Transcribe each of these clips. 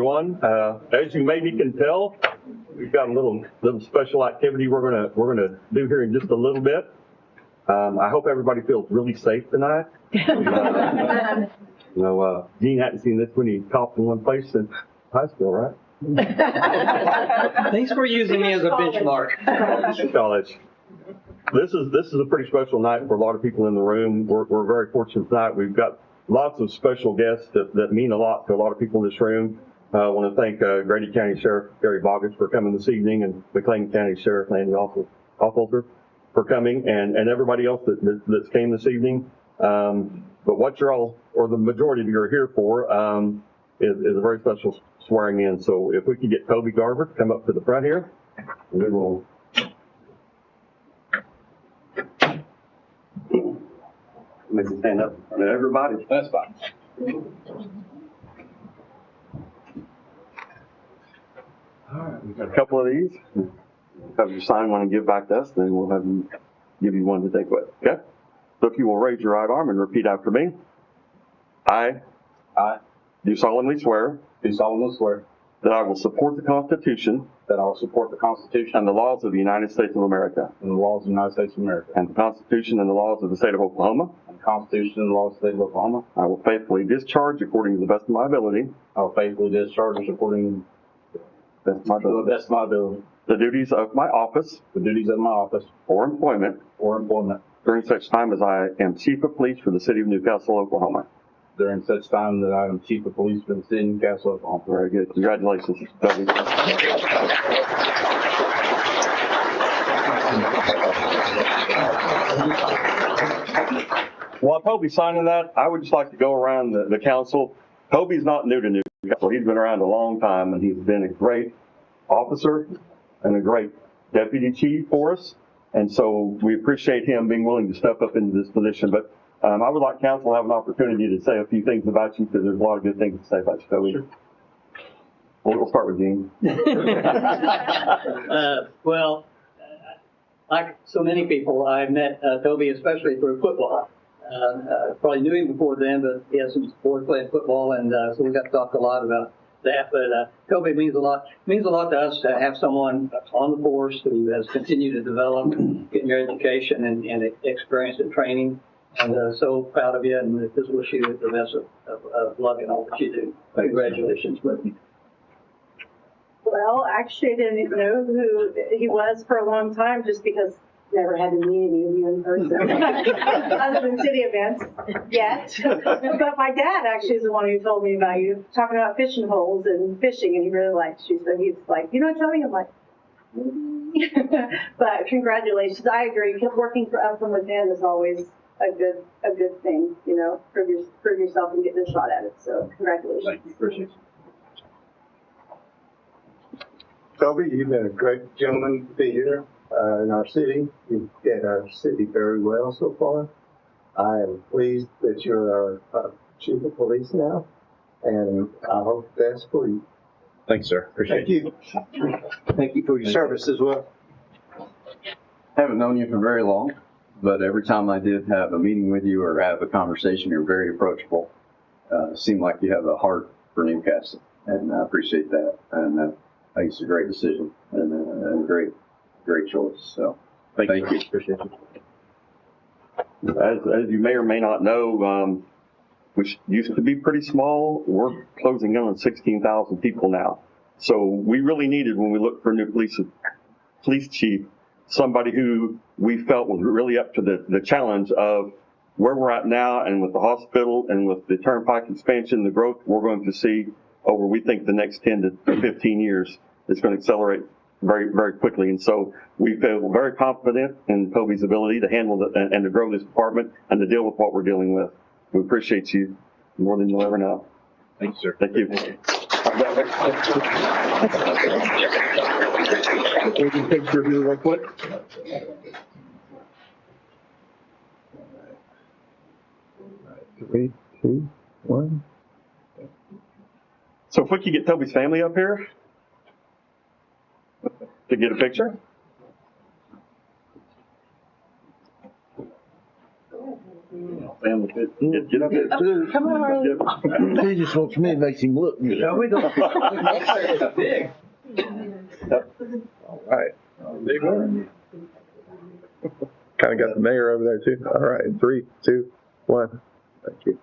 everyone. As you maybe can tell, we've got a little special activity we're gonna do here in just a little bit. I hope everybody feels really safe tonight. Gene hadn't seen this when he coughed in one place since high school, right? Thanks for using me as a benchmark. College. This is a pretty special night for a lot of people in the room. We're very fortunate tonight. We've got lots of special guests that mean a lot to a lot of people in this room. I want to thank Grady County Sheriff Gary Boggess for coming this evening, and McLean County Sheriff Landy Offolter for coming, and everybody else that's came this evening. But what you're all, or the majority of you are here for, is a very special swearing in. So if we could get Toby Garver to come up to the front here, we will. Make him stand up. Everybody. That's fine. All right, we've got a couple of these. Have you sign one and give back to us, then we'll give you one to take with. Okay? So if you will raise your right arm and repeat after me. I do solemnly swear that I will support the Constitution and the laws of the United States of America and the laws of the United States of America and the Constitution and the laws of the state of Oklahoma. and the Constitution and the laws of the state of Oklahoma. I will faithfully discharge according to the best of my ability. I will faithfully discharge according to the best of my ability The duties of my office the duties of my office or employment during such time as I am Chief of Police for the city of Newcastle, Oklahoma. during such time that I am Chief of Police for the city of Newcastle, Oklahoma. Very good. Congratulations, Toby. While Toby's signing that, I would just like to go around the council. Toby's not new to Newcastle. He's been around a long time, and he's been a great officer and a great deputy chief for us. And so we appreciate him being willing to step up into this position. But I would like council to have an opportunity to say a few things about you, because there's a lot of good things to say about you, Toby. Sure. We'll start with Gene. Like so many people, I met Toby especially through football. Probably knew him before then, but he has some boys playing football, and so we got to talk a lot about that. But Toby means a lot. Means a lot to us to have someone on the force who has continued to develop, get your education and experience and training. And so proud of you, and just wish you the best of luck in all that you do. Congratulations, Brittany. Well, actually, I didn't know who he was for a long time, just because never had to meet any of you in person, other than city events yet. But my dad actually is the one who told me about you, talking about fishing holes and fishing, and he really likes you. So he's like, you know, Tony, I'm like, maybe. But congratulations. I agree. Working from within is always a good thing. You know, prove yourself and getting a shot at it. So congratulations. Thank you. Appreciate it. Toby, you've been a great gentleman to be here in our city. You've did our city very well so far. I am pleased that you're our chief of police now, and I hope the best for you. Thanks, sir. Appreciate it. Thank you. Thank you for your service as well. Haven't known you for very long, but every time I did have a meeting with you or have a conversation, you're very approachable. Seemed like you have a heart for Newcastle, and I appreciate that. And I think it's a great decision and a great choice. So thank you. Appreciate it. As you may or may not know, which used to be pretty small, we're closing in on 16,000 people now. So we really needed, when we looked for a new police chief, somebody who we felt was really up to the challenge of where we're at now, and with the hospital and with the Turnpike expansion, the growth we're going to see over, we think, the next 10 to 15 years is going to accelerate very, very quickly. And so we feel very confident in Toby's ability to handle and to grow this department and to deal with what we're dealing with. We appreciate you more than you'll ever know. Thank you, sir. Thank you. We can picture of you real quick. 3, 2, 1. So if we could get Toby's family up here to get a picture. family. Get up there. Come on. He just wants me to make him look good. No, we don't. Big. All right. Big one. Kind of got the mayor over there too. All right, 3, 2, 1. Thank you.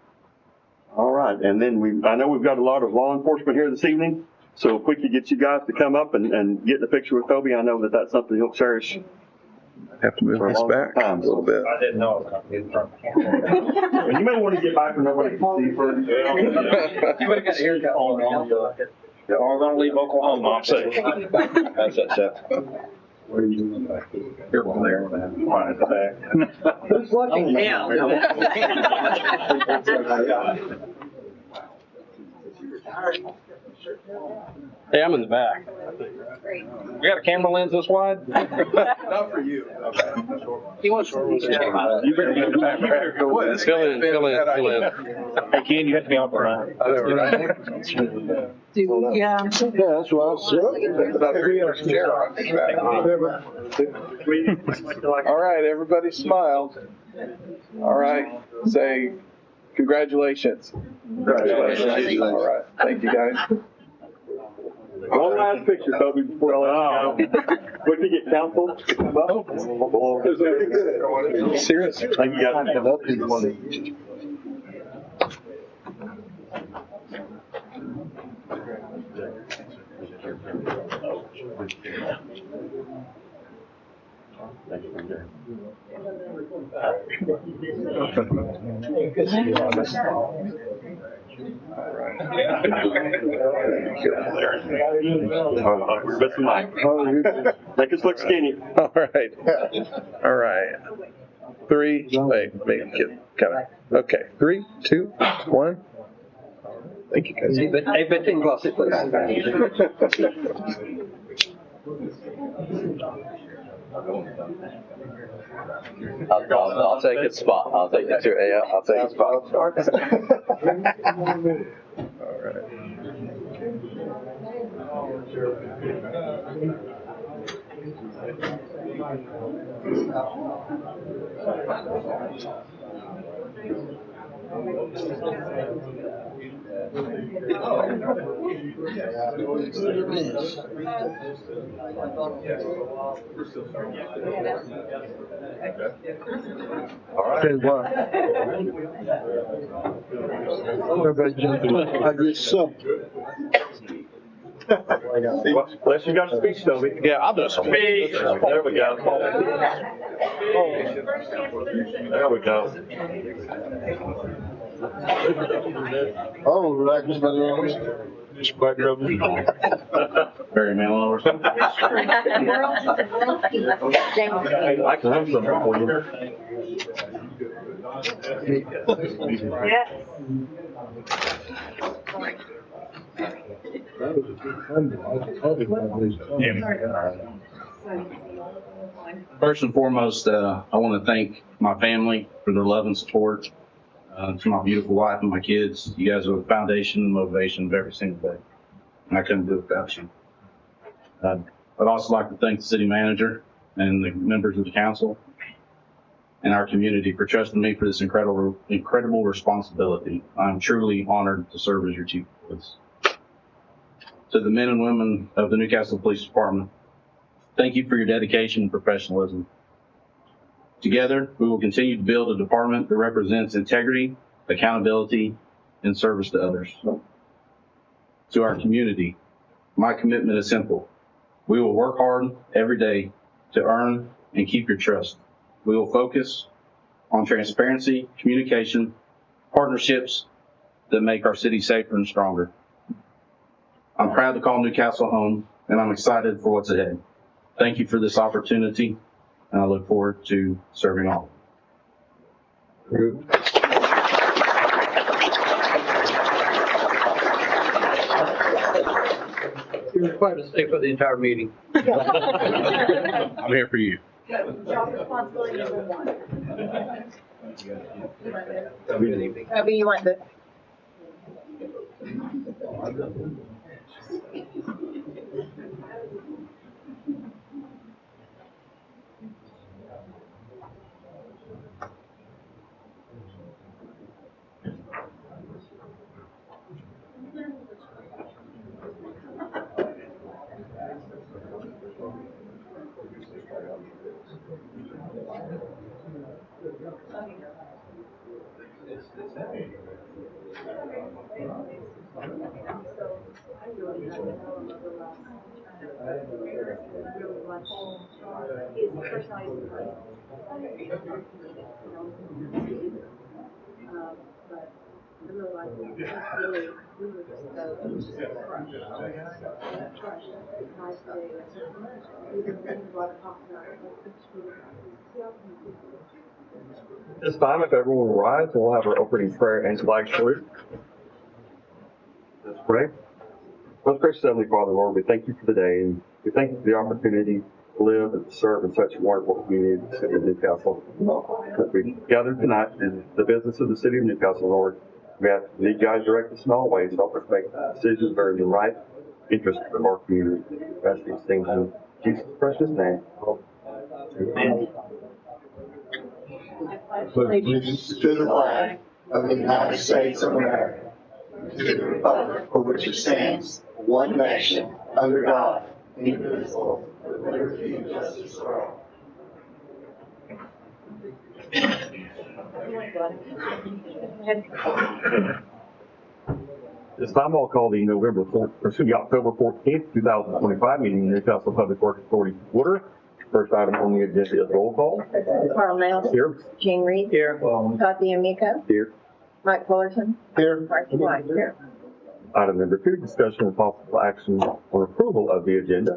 All right, and then I know we've got a lot of law enforcement here this evening, so if we could get you guys to come up and get in a picture with Toby, I know that that's something he'll cherish. Have to move For a this long back time. a little bit. I didn't know it was in front of the And you may want to get back when nobody can see first. You would have got a haircut all around. We're gonna leave Oklahoma, I'm safe. How's that sound? Here, one there, one at the back. Who's watching now? Hey, I'm in the back. You got a camera lens this wide? Not for you. He wants to. You better get in the back. Fill in. Hey, Ken, you have to be on the line. Yeah. Yeah, that's what I said. About 300 chair on this back. All right, everybody smile. All right, say congratulations. Congratulations. All right, thank you guys. One last picture, Toby, before I let you go. We can get council to come up. Seriously? Thank you guys. We're missing Mike. Make us look skinny. All right. All right. 3, wait, make it get kind of, okay. 3, 2, 1. Thank you guys. Hey, bet you can gloss it, please. I'll take a spot. I'll take the 2. Yeah, I'll take a spot. All right. Tell you what. Everybody jumping. I get something. Unless you got a speech, Toby. Yeah, I'll do some. There we go. There we go. Oh, right, just by the wrong. Just quite Barry Manilow or something. I can have some for you. Yes. First and foremost, I want to thank my family for their love and support. To my beautiful wife and my kids, you guys are the foundation and motivation of every single day. And I couldn't do it without you. I'd also like to thank the city manager and the members of the council and our community for trusting me for this incredible responsibility. I'm truly honored to serve as your chief of police. To the men and women of the Newcastle Police Department, thank you for your dedication and professionalism. Together, we will continue to build a department that represents integrity, accountability, and service to others. To our community, my commitment is simple. We will work hard every day to earn and keep your trust. We will focus on transparency, communication, partnerships that make our city safer and stronger. I'm proud to call Newcastle home, and I'm excited for what's ahead. Thank you for this opportunity, and I look forward to serving all. You're required to stay for the entire meeting. I'm here for you. Job responsibility number 1. Abby, you want the. This time, if everyone will rise, we'll have our opening prayer and flag salute. Let's pray. Most gracious Heavenly Father, Lord, we thank you for the day, and we thank you for the opportunity to live and serve in such a wonderful community in the city of Newcastle. As we gather tonight in the business of the city of Newcastle, Lord, we ask that you guys direct us in all ways, help us make decisions that are in the right interest of our community. We ask these things in Jesus' precious name. Amen. Allegiance to the flag of the United States of America, to the republic for which it stands, one nation, under God, indivisible, with liberty and justice for all. This time I'll call the October 14th, 2025 meeting of Newcastle Public Works Authority to order. First item on the agenda is roll call. Carl Nell. Here. Jean Reed. Here. Todd D'Amico. Here. Mike Fullerton. Here. Marcy White. Here. Item number 2, discussion and possible action on approval of the agenda.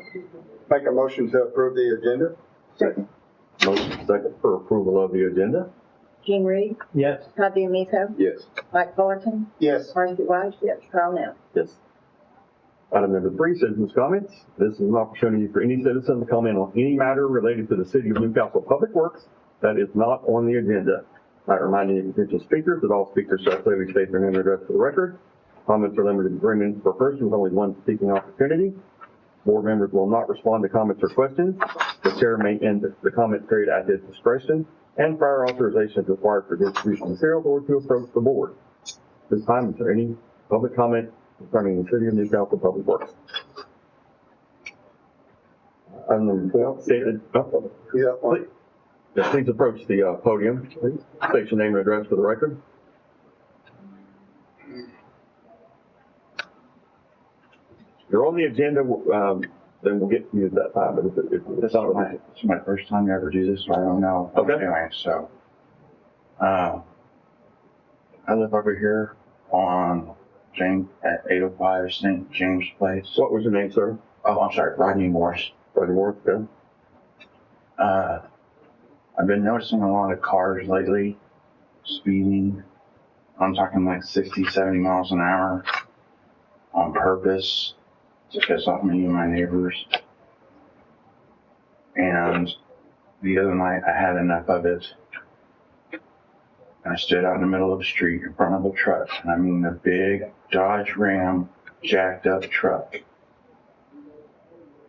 Make a motion to approve the agenda. Second. Motion second for approval of the agenda. Jean Reed. Yes. Todd D'Amico. Yes. Mike Fullerton. Yes. Marcy White. Yes. Carl Nell. Yes. Item number 3, citizens' comments. This is an opportunity for any citizen to comment on any matter related to the City of Newcastle Public Works that is not on the agenda. I remind any potential speakers that all speakers shall clearly state their name and address for the record. Comments are limited to 3 minutes per person with only one speaking opportunity. Board members will not respond to comments or questions. The chair may end the comment period at his discretion, and prior authorization is required for distribution of materials or to approach the board. This time, is there any public comment concerning the City of Newcastle Public Works? Item number 4, stated. Please. Yes, please approach the podium, please. State your name and address for the record. If you're on the agenda, then we'll get to you at that time. But It's my first time to ever do this, so I don't know. Okay. Anyway, so, I live over here on James, at 805 St. James Place. What was your name, sir? Oh, I'm sorry, Rodney Morse. Rodney Morse, okay. I've been noticing a lot of cars lately speeding. I'm talking like 60, 70 miles an hour on purpose to piss off me and my neighbors. And the other night I had enough of it. And I stood out in the middle of the street in front of a truck. And I mean a big Dodge Ram jacked up truck.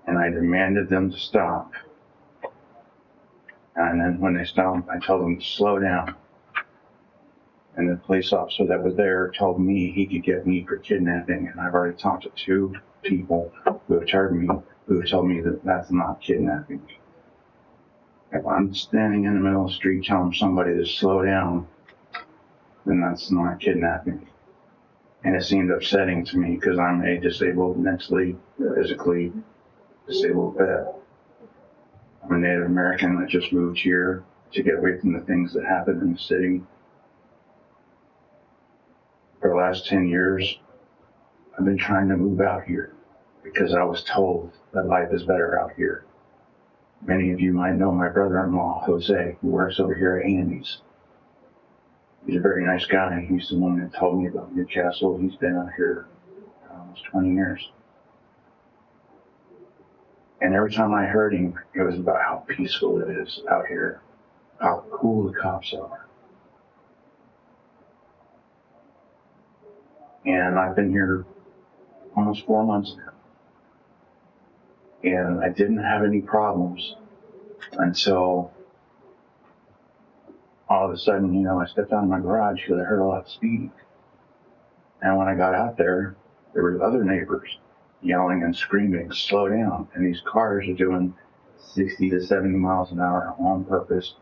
And I demanded them to stop. And then when they stopped, I told them to slow down. And the police officer that was there told me he could get me for kidnapping. And I've already talked to 2 people who have told me that that's not kidnapping. If I'm standing in the middle of the street telling somebody to slow down, then that's not kidnapping. And it seemed upsetting to me because I'm a disabled, mentally, physically disabled vet. I'm a Native American that just moved here to get away from the things that happen in the city. For the last 10 years, I've been trying to move out here because I was told that life is better out here. Many of you might know my brother-in-law, Jose, who works over here at Andy's. He's a very nice guy. He's the one that told me about Newcastle. He's been out here for almost 20 years. And every time I heard him, it was about how peaceful it is out here, how cool the cops are. And I've been here almost 4 months now. And I didn't have any problems until all of a sudden, I stepped out of my garage because I heard a lot of speeding. And when I got out there were other neighbors yelling and screaming, slow down. And these cars are doing 60 to 70 miles an hour on purpose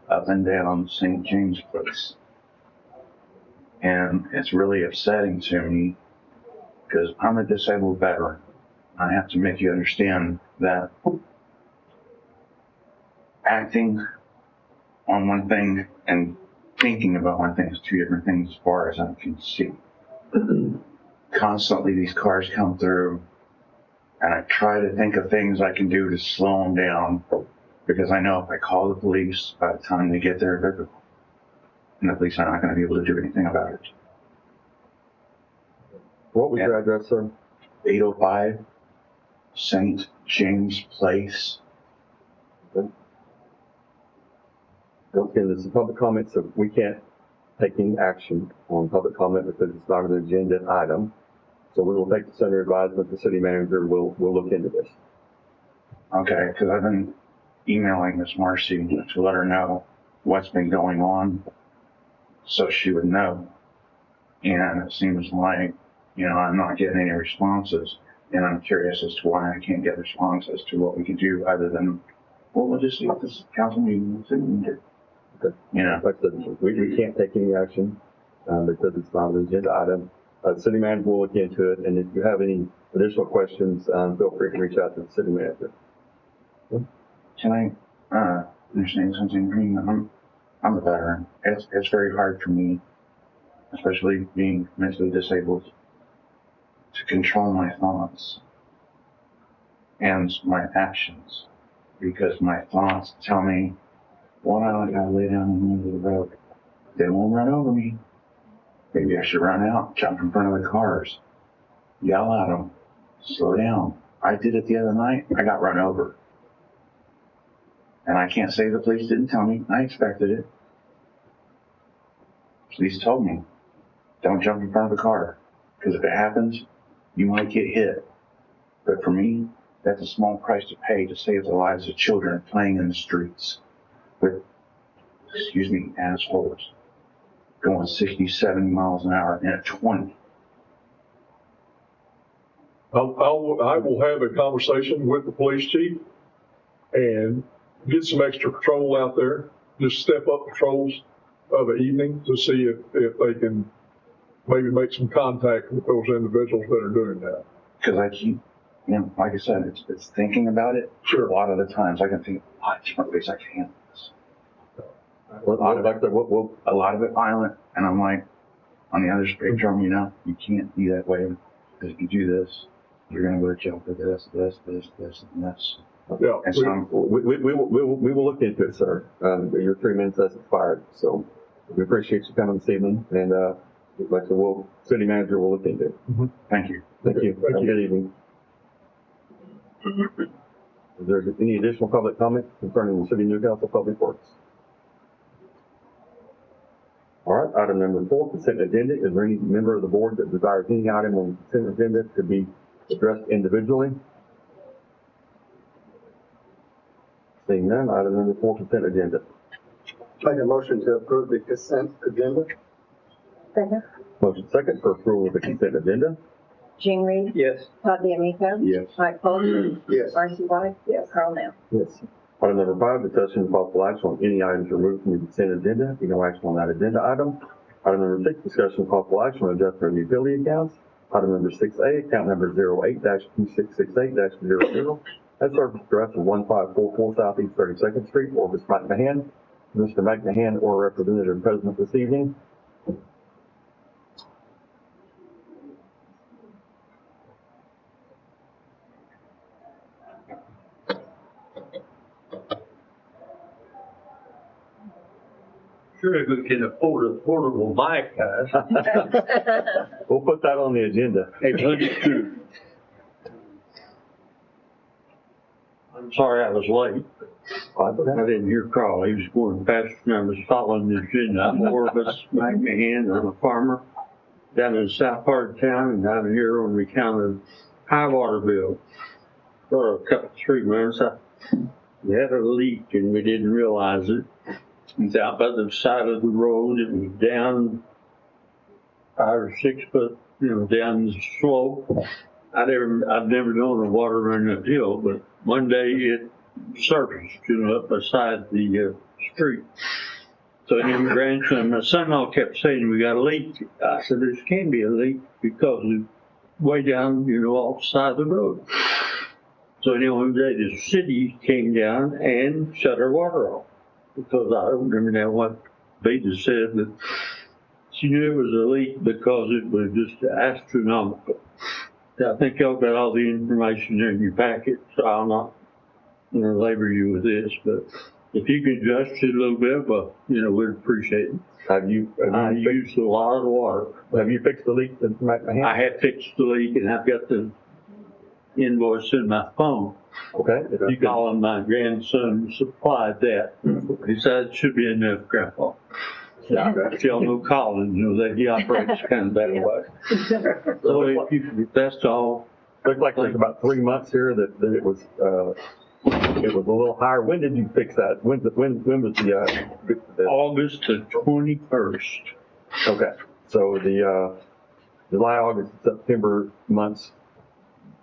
up and down St. James Place. And it's really upsetting to me because I'm a disabled veteran. I have to make you understand that acting on one thing and thinking about one thing is two different things as far as I can see. Constantly these cars come through and I try to think of things I can do to slow them down because I know if I call the police, by the time they get there, they're gone. And the police are not going to be able to do anything about it. What was your address, sir? 805 St. James Place. Okay, this is public comment, so we can't take any action on public comment because it's not an agenda item. So we will take the center advisement, the city manager will look into this. Okay, because I've been emailing Miss Marcy to let her know what's been going on so she would know. And it seems like, I'm not getting any responses. And I'm curious as to why I can't get responses to what we can do other than, well, we'll just see what this council meeting will do. Okay. Like I said, we can't take any action because it's not an agenda item. City manager will look into it, and if you have any additional questions, feel free to reach out to the city manager. Can I understand something, Green? I'm a veteran. It's very hard for me, especially being mentally disabled, to control my thoughts and my actions, because my thoughts tell me, well, I gotta lay down in the middle of the road. They won't run over me. Maybe I should run out, jump in front of the cars, yell at them, slow down. I did it the other night. I got run over. And I can't say the police didn't tell me. I expected it. Police told me, don't jump in front of the car, because if it happens, you might get hit. But for me, that's a small price to pay to save the lives of children playing in the streets with, assholes going 60, 70 miles an hour in a 20. I will have a conversation with the police chief and get some extra patrol out there. Just step up patrols of the evening to see if they can maybe make some contact with those individuals that are doing that. Because I keep, like I said, it's thinking about it. Sure. A lot of the times I can think a lot of different ways I can handle this. A lot of it violent, and I'm like, on the other spectrum, you can't be that way, because if you do this, you're going to go to jail for this, and this. Yeah. And so We will look into it, sir. Your 3 minutes has expired, so we appreciate you coming this evening, and like I said, city manager will look into it. Mm-hmm. Thank you. Thank you. Thank Have a you. good evening. Is there any additional public comment concerning the city of Newcastle Public Works? All right, item number 4, consent agenda. Is there any member of the board that desires any item on the consent agenda to be addressed individually? Seeing none, item number 4, consent agenda. Make a motion to approve the consent agenda. Second. Motion second for approval of the consent agenda. Gene Reed. Yes. Todd DeAmico. Yes. Mike Fulton. Yes. Marcy White. Yes. Carl Nell. Yes. Item number 5, discussion and possible action on any items removed from the consent agenda. Be no action on that agenda item. Item number 6, discussion and possible action on adjustment of utility accounts. Item number 6A, account number 08-2668-00. That service address is 1544 Southeast 32nd Street, Orvis McMahon. Mr. McMahon or representative present this evening. Sure, if we can afford a portable mic, guys. We'll put that on the agenda. I'm sorry I was late. I didn't hear Carl. He was going fast and I was following the agenda. I'm Orvis McMahon. I'm a farmer down in the south part of town, and I'm here on account of high water bill. For a couple, 3 months, we had a leak and we didn't realize it. It's out by the side of the road. It was down 5 or 6 foot, down the slope. I've never known the water running uphill, but one day it surfaced, up beside the street. So then my grandson, my son-in-law kept saying, we got a leak. I said, there can't be a leak because it's way down, off the side of the road. So then one day the city came down and shut our water off. Because I don't remember now what Beta said, that she knew it was a leak because it was just astronomical. I think y'all got all the information in your packet, so I'll not labor you with this, but if you could adjust it a little bit, we'd appreciate it. I used a lot of water. Have you fixed the leak that's right in my hand? I had fixed the leak and I've got the invoice in my phone. Okay. If you could, Calling my grandson supplied that. He said it should be enough, Grandpa. If y'all know Colin, that he operates kind of that way. So if that's all. Looks like there's about 3 months here that it was a little higher. When did you fix that? When was the August the 21st. Okay. So the July, August, September months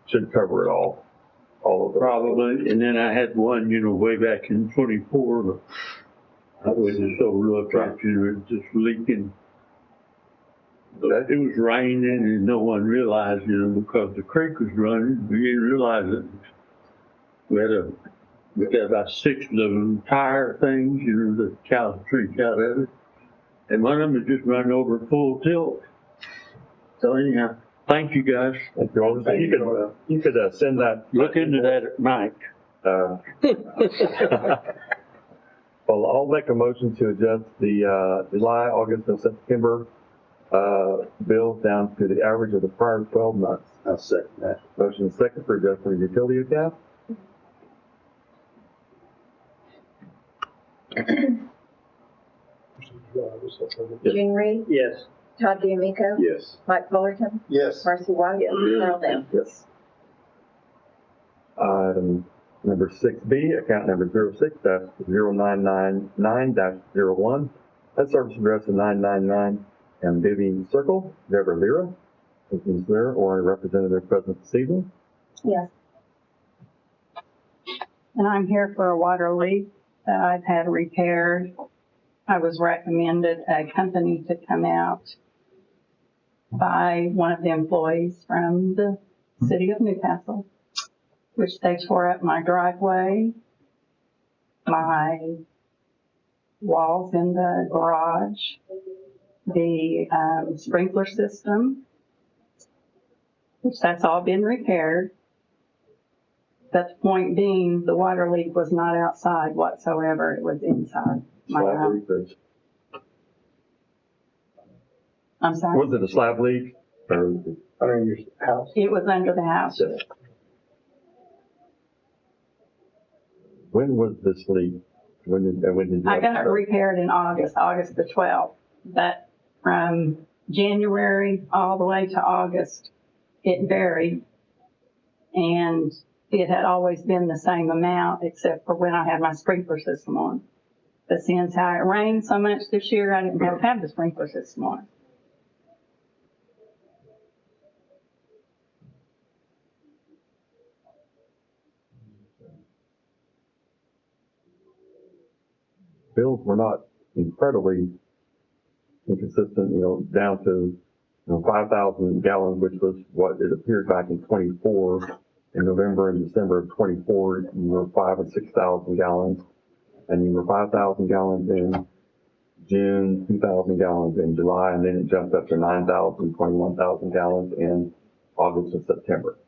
should cover it all of them. Probably. And then I had one, way back in 24. But I was just overlooked at, it was just leaking. It was raining and no one realized, because the creek was running. We didn't realize it. We got about 6 of them tire things, the cows drink out of it. And one of them was just running over full tilt. So anyhow, thank you guys. Thank you. You could send that. Look into that at night. Well, I'll make a motion to adjust the July, August, and September bills down to the average of the prior 12 months. I'll second that. Motion is second for adjustment of utility account. Gene Reed, Yes. Todd DeMico, Yes. Mike Fullerton, Yes. Marcy White, Carl Nell. Yes. Item number 6B, account number 06-0999-01. That service address is 999 Vivian Circle, Deborah Lira. Is there or a representative present this evening? Yes. And I'm here for a water leak that I've had repaired. I was recommended a company to come out by one of the employees from the city of Newcastle, which they tore up my driveway, my walls in the garage, the sprinkler system, which that's all been repaired. But the point being, the water leak was not outside whatsoever. It was inside my house. I'm sorry? Was it a slab leak? Or Under your house? It was under the house. Yes. When was this leak? When did you I got it repaired in August the 12th. But from January all the way to August, it varied. And it had always been the same amount, except for when I had my sprinkler system on. But since how it rained so much this year, I didn't have the sprinkler system on. Bills were not incredibly inconsistent, down to 5,000 gallons, which was what it appeared back in 24. In November and December of 24, you were 5,000 and 6,000 gallons, and you were 5,000 gallons in June, 2,000 gallons in July, and then it jumped up to 9,000, 21,000 gallons in August and September.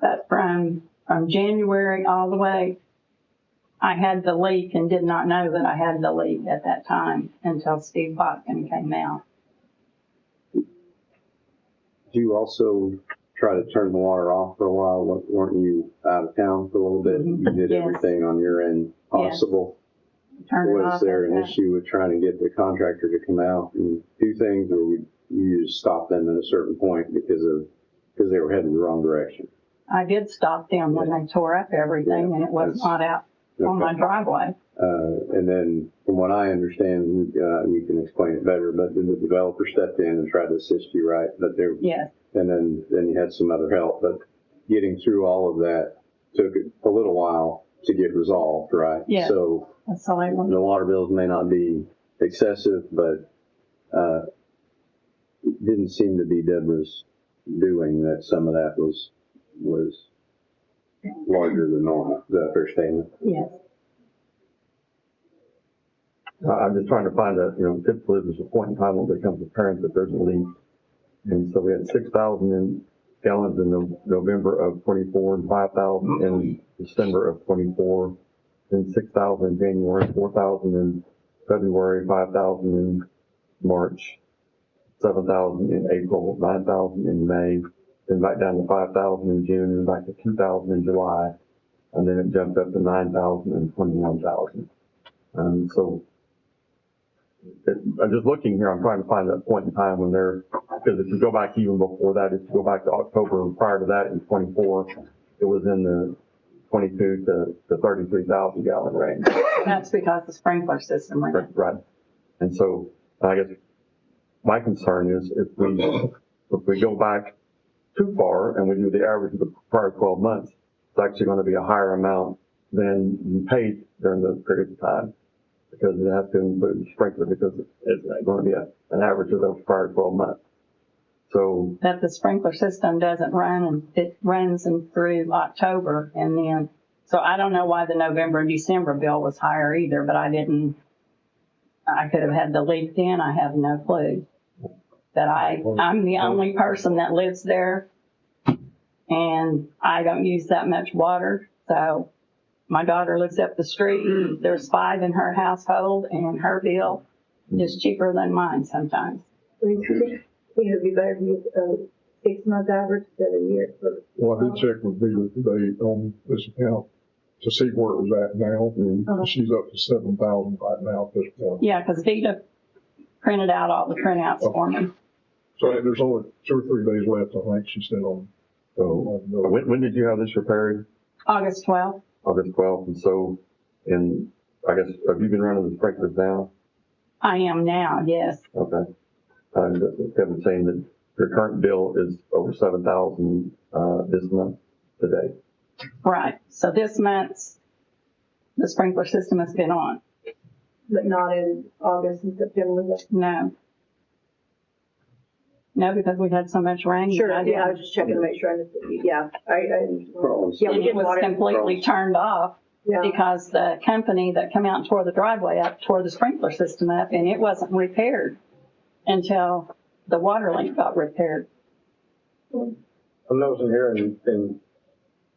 But from January all the way, I had the leak and did not know that I had the leak at that time until Steve Botkin came out. Did you also try to turn the water off for a while? Weren't you out of town for a little bit? Mm-hmm. You did Yes. everything on your end possible. Turn it Was off there at an that. issue with trying to get the contractor to come out and do things, or would you just stop them at a certain point because they were heading the wrong direction? I did stop them when they tore up everything, and it was not out on my driveway. And then, from what I understand, you can explain it better, but the developer stepped in and tried to assist you, right? But there, Yes. and then you had some other help. But getting through all of that took a little while. to get resolved, right? Yes. So That's all I want. the water bills may not be excessive, but it didn't seem to be Deborah's doing that some of that was larger than normal. Is that a fair statement? Yes. I'm just trying to find a, typically there's a point in time when it becomes apparent that there's a leak. And so we had 6,000 gallons in November of 24 and 5,000 in December of 24, then 6,000 in January, 4,000 in February, 5,000 in March, 7,000 in April, 9,000 in May, then back down to 5,000 in June, and back to 2,000 in July, and then it jumped up to 9,000 and 21,000. So I'm just looking here, I'm trying to find that point in time when because if you go back even before that, if you go back to October, prior to that in 24, it was in the 22 to 33,000 gallon range. That's because the sprinkler system ran. Right. And so I guess my concern is if we go back too far and we do the average of the prior 12 months, it's actually going to be a higher amount than you paid during those periods of time, because it has to include the sprinkler, because it's going to be an average of those prior 12 months. So That the sprinkler system doesn't run, and it runs through October, and then, so I don't know why the November and December bill was higher either, but I could have had the leak then, I have no clue. That I'm the only person that lives there, and I don't use that much water, so my daughter lives up the street, there's 5 in her household, and her bill is cheaper than mine sometimes. It would be better to use a 6-month average than a year. Well, I did check with Vita today on this account to see where it was at now. Uh-huh. She's up to 7,000 right now at this point. Yeah, because Vita printed out all the printouts for me. So there's only 2 or 3 days left, I think she said on. So when did you have this repaired? August 12th. August 12th. And so, I guess, have you been running the sprinklers now? I am now, yes. Okay. Kevin's saying that your current bill is over 7,000 this month today. Right. So this month's, the sprinkler system has been on. But not in August and September. No. No, because we had so much rain. Sure, I was just checking to make sure. And it was completely turned off because the company that come out and tore the driveway up tore the sprinkler system up, and it wasn't repaired until the water leak got repaired. I'm noticing here in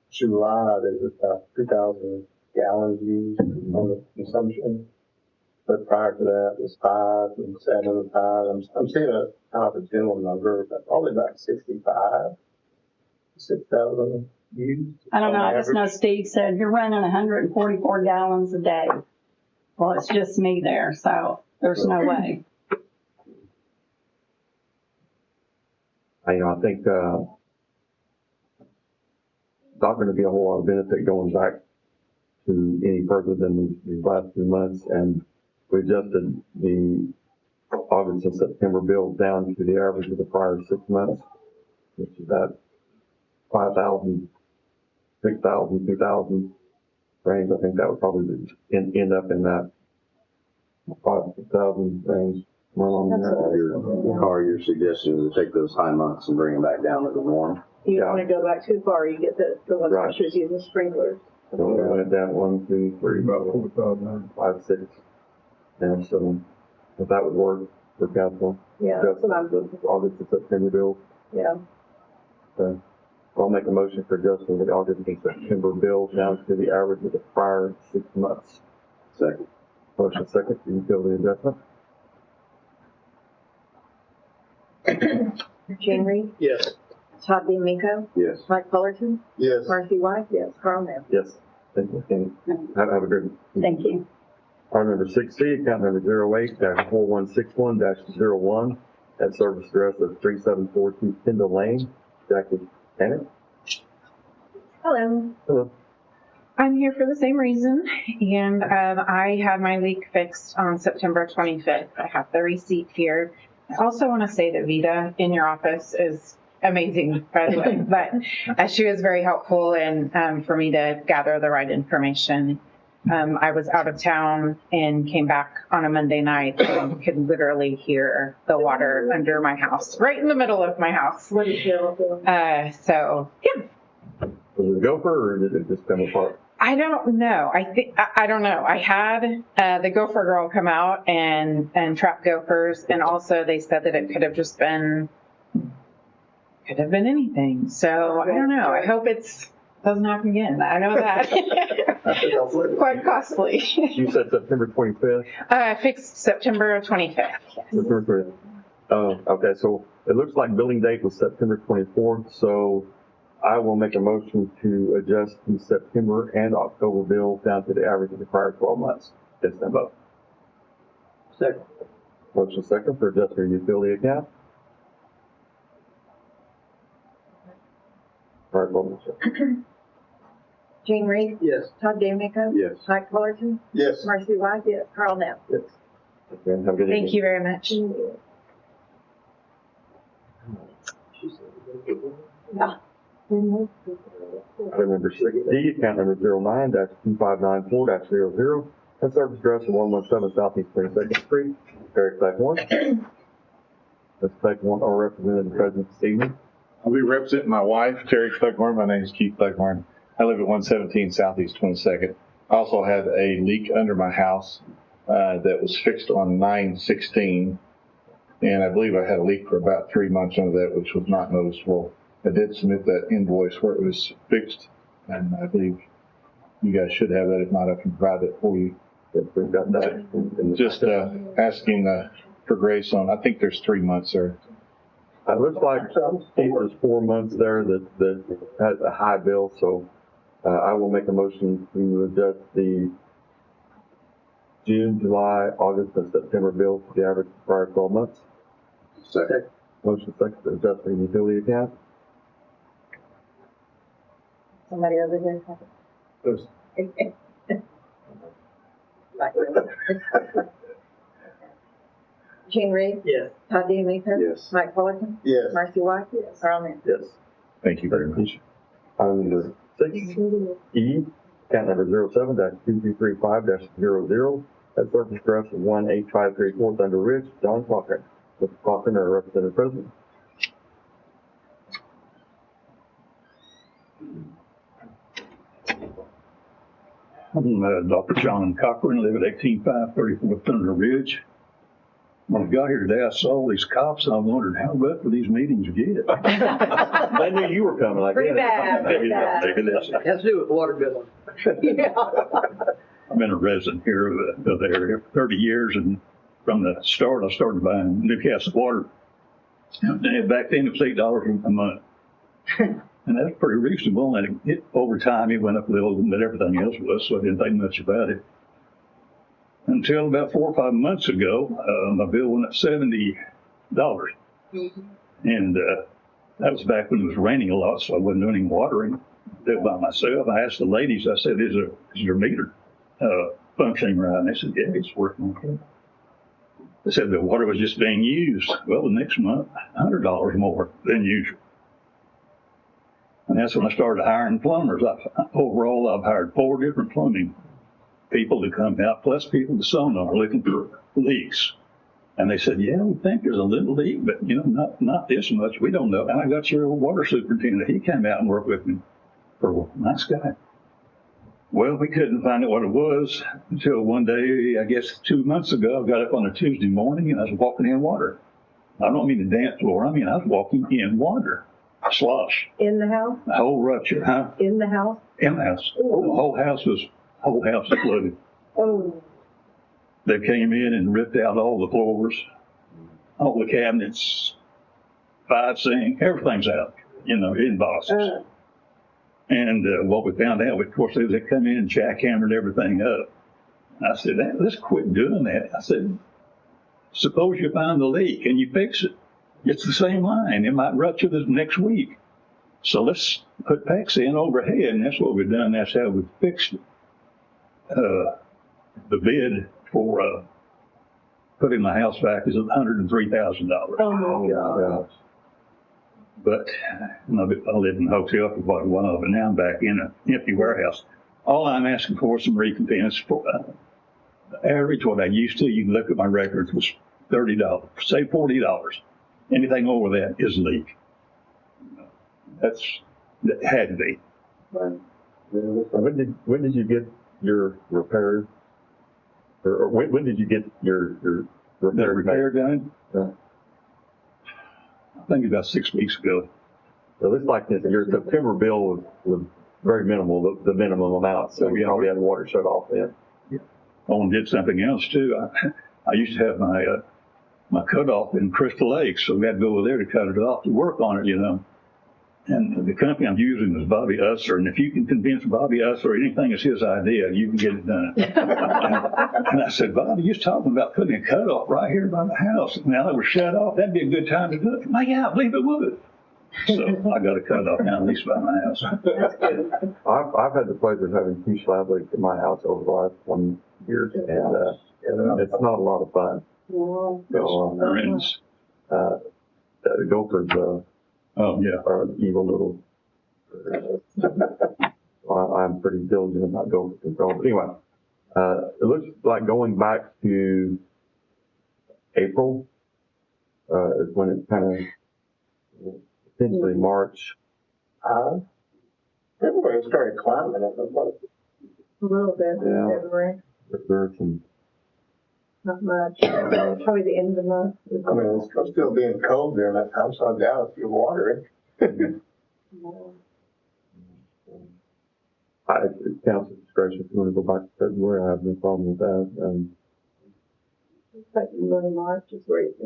July, there's about 2,000 gallons used on the consumption. But prior to that, it was 5 and 7 and 5. I'm seeing a kind of a general number, but probably about 6,000 used. I don't know, I just know Steve said, you're running 144 gallons a day. Well, it's just me there, so there's no way. I think not going to be a whole lot of benefit going back to any further than these last 2 months, and we adjusted the August and September bills down to the average of the prior 6 months, which is that 5,000, 6,000, 2,000 range. I think that would probably end up in that 5,000 to 6,000 range. You're suggesting to take those high months and bring them back down to the norm? You don't want to go back too far, you get the ones that should use the sprinklers. So we went down 1, 2, 3, about 4,000, 5, 6. And so if that would work for council. Yeah, that's what I'm the August and September bill. Yeah. So I'll make a motion for adjusting the August and September bills down to the average of the prior 6 months. Second. Motion second, you feel the adjustment? Gene Reed? Yes. Todd D'Amico? Yes. Mike Fullerton? Yes. Marcy White? Yes. Carl Nell? Yes. Thank you, Kenny. Have a good. Thank you. Item number 6C, account number 08-4161-01, at service address of 3742 Kendall Lane. Jackie Tanner. Hello. Hello. I'm here for the same reason, and I had my leak fixed on September 25th. I have the receipt here. I also want to say that Vita in your office is amazing, by the way. But she was very helpful and for me to gather the right information. I was out of town and came back on a Monday night and could literally hear the water under my house, right in the middle of my house. What did you feel? So yeah. Was it a gopher or did it just come apart? I don't know. I don't know. I had the gopher girl come out and trap gophers, and also they said that it could have been anything. So I don't know. I hope doesn't happen again. I know that. It's quite costly. You said September 25th? Fixed September 25th. Yes. September 25th. Oh, okay. So it looks like billing date was September 24th. So I will make a motion to adjust the September and October bills down to the average of the prior 12 months. Yes, then vote. Second. Motion second for adjusting your utility account. All right, vote. Gene Reed? Yes. Todd DeMeco? Yes. Mike Fullerton? Yes. Marcy White? Yes. Carl Nell? Yes. Okay, have a good evening. Thank you very much. Yeah. Item number 6D, account number 09-2594-00, and service address of 117 Southeast 22nd Street, Eric Claiborne. Let's take one or representative present this evening. I'll be representing my wife, Terry Claiborne. My name is Keith Claiborne. I live at 117 Southeast 22nd. I also had a leak under my house that was fixed on 9/16, and I believe I had a leak for about 3 months under that, which was not noticeable. I did submit that invoice where it was fixed, and I believe you guys should have that. If not, I can provide it for you. We've got that. Just asking for grace on, I think there's 3 months there. It looks like there's 4 months there that has a high bill, so I will make a motion to adjust the June, July, August, and September bills to the average of the prior 12 months. Second. Motion second to adjust the utility account. Somebody over here? There's- Gene Reed? Yes. Todd DeMeco? Yes. Mike Fullerton? Yes. Marcy White? Yes. Carl Nell? Yes. Thank you very much. Item number 6E, account number 07-2235-00, at surface address of 18534 Thunder Ridge, John Cochran. Mr. Cochran, our representative president. I'm Dr. John Cochran, live at 18534 Thunder Ridge. When I got here today, I saw all these cops, and I wondered how rough do these meetings get? They knew you were coming, I guess. Pretty bad, pretty bad. Maybe that's it. Has to do with water billing. Yeah. I've been a resident here of the area for 30 years, and from the start, I started buying Newcastle water. And back then, it was $8 a month. And that's pretty reasonable, and over time, it went up a little, but everything else was, so I didn't think much about it. Until about 4 or 5 months ago, my bill went up $70. And that was back when it was raining a lot, so I wasn't doing any watering. Did it by myself. I asked the ladies, I said, is your meter functioning right? And they said, yeah, it's working okay. They said the water was just being used. Well, the next month, $100 more than usual. And that's when I started hiring plumbers. Overall, I've hired 4 different plumbing people to come out, plus people to sonar looking for leaks. And they said, yeah, we think there's a little leak, but not this much. We don't know. And I got your water superintendent. He came out and worked with me. For a nice guy. Well, we couldn't find out what it was until one day, I guess 2 months ago, I got up on a Tuesday morning and I was walking in water. I don't mean the dance floor. I mean, I was walking in water. Slosh. In the house? A whole rupture, huh? In the house? In the house. The whole house was flooded. Oh. They came in and ripped out all the floors, all the cabinets, 5 sink, everything's out, in boxes. And what we found out, of course, they come in and jackhammered everything up. And I said, let's quit doing that. I said, suppose you find the leak and you fix it. It's the same line. It might rupture the next week. So let's put PEX in overhead, and that's what we've done. That's how we fixed it. The bid for putting my house back is $103,000. Oh my gosh. But I lived in a hotel for quite a while, but now I'm back in an empty warehouse. All I'm asking for is some recompense. For the average, what I used to, you can look at my records, was $30, say $40. Anything over that is a leak. That had to be. When did you get your repair? Or when did you get your repair? Repair done? I think about 6 weeks ago. It looks like your September bill was very minimal, the minimum amount, so you probably had water shut off then. Oh, and did something else too. I used to have my cutoff in Crystal Lake, so we had to go over there to cut it off to work on it, you know. And the company I'm using is Bobby Usser, and if you can convince Bobby Usser anything is his idea, you can get it done. and I said, Bobby, you're talking about putting a cutoff right here by the house. Now that we're shut off, that'd be a good time to do it. My, yeah, I believe it would. So I got a cutoff now, at least by my house. I've had the pleasure of having 2 slab leaks in my house over the last 20 years, and it's not a lot of fun. So, gophers, oh yeah, are evil little. I'm pretty diligent about gopher control. But anyway, it looks like going back to April is when it kind of potentially March. February started climbing it. A little bit in February, There's some. not much. Probably the end of the month. I mean, it's still being cold during that time, so I doubt if you're watering. It's council discretion. If you want to go back to February, I have no problem with that. It's like early March is where it's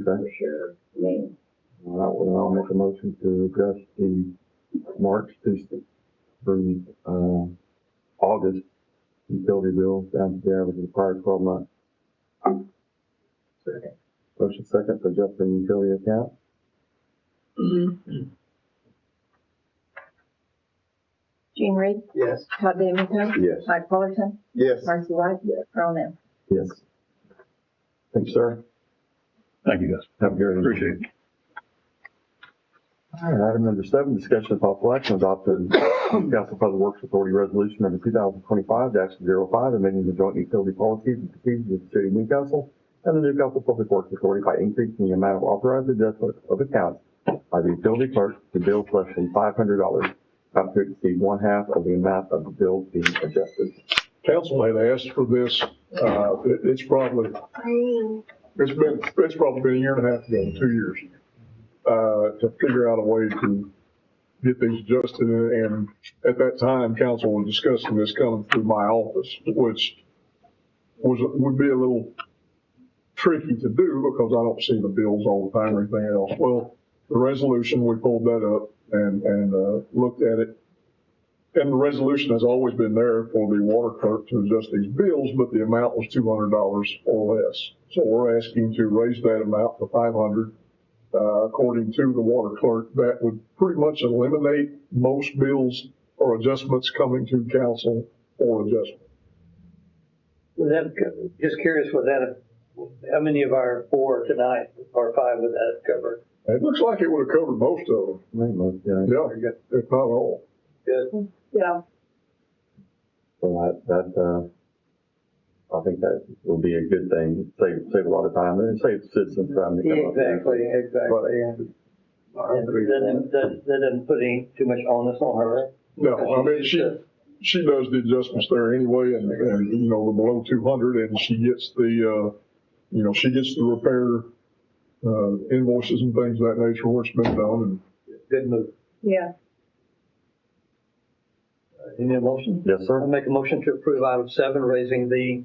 for sure. I mean, All right, well, I'll make a motion to adjust the March through August utility bills down to the average of the prior 12 months. Second. Motion second for adjusting utility account. Jean Reed, Yes. Todd DeMico, Yes. Mike Fullerton, Yes. Marcy White, Earl Nell. Yes. Thank you, sir. Thank you, guys. Have a good evening. Appreciate it. All right, item number 7, discussion of possible action adopting Newcastle Public Works Authority Resolution number 2025-05, amending the joint utility policies and procedures of the city of Newcastle and the Newcastle Public Works Authority by increasing the amount of authorized adjustment of accounts by the utility clerk to bills less than $500, not to exceed 1/2 of the amount of the bill being adjusted. Council had asked for this, it's probably been a year and a half ago, 2 years, to figure out a way to get these adjusted. And at that time, council was discussing this coming through my office, which would be a little tricky to do because I don't see the bills all the time or anything else. Well, the resolution, we pulled that up and looked at it. And the resolution has always been there for the water clerk to adjust these bills, but the amount was $200 or less. So we're asking to raise that amount to $500. According to the water clerk, that would pretty much eliminate most bills or adjustments coming to council for adjustment. Was that, just curious, was that how many of our 4 tonight, or 5, would that cover? It looks like it would have covered most of them. Yeah, if not all. Good. Yeah. So I think that will be a good thing. Save a lot of time and save citizens time to come up. Exactly. And that doesn't put any too much onus on her. No, I mean, she does the adjustments there anyway, and you know, the below 200, and she gets the, she gets the repair invoices and things of that nature where it's been done. And good move. Yeah. Any motion? Yes, sir. I'll make a motion to approve item 7, raising the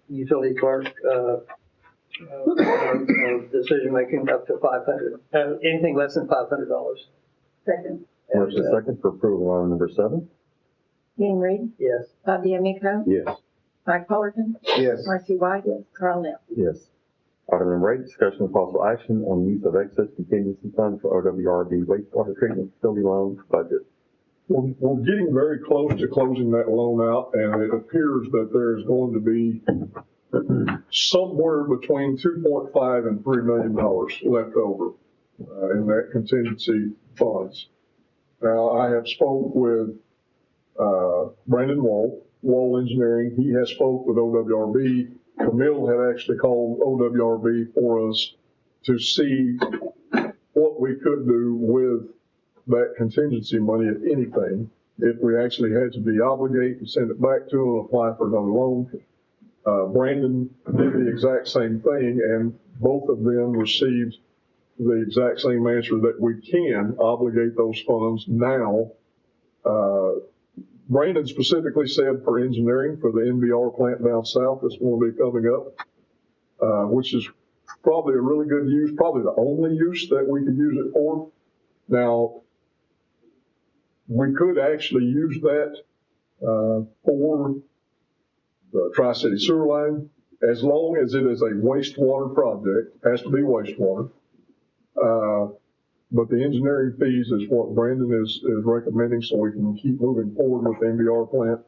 utility clerk decision making up to $500. Anything less than $500. Second. Motion second for approval on number 7. Jean Reed, Yes. Todd DeMico, Yes. Mike Fullerton, Yes. Marcy White, Earl Nell. Yes. Item number 8, discussion of possible action on use of excess contingency funds for OWRD wastewater treatment facility loan budget. we're getting very close to closing that loan out, and it appears that there's going to be somewhere between $2.5 and $3 million left over. in that contingency funds. Now, I have spoke with Brandon Wall Engineering. He has spoke with OWRB. Camille had actually called OWRB for us to see what we could do with that contingency money, if anything, if we actually had to be obligated to send it back to them and apply for another loan. Brandon did the exact same thing, and both of them received the exact same answer that we can obligate those funds now. Brandon specifically said for engineering for the NBR plant down south that's going to be coming up, which is probably a really good use, probably the only use that we could use it for. Now, we could actually use that for the Tri-City Sewer Line, as long as it is a wastewater project, it has to be wastewater. But the engineering fees is what Brandon is recommending, so we can keep moving forward with the NBR plant.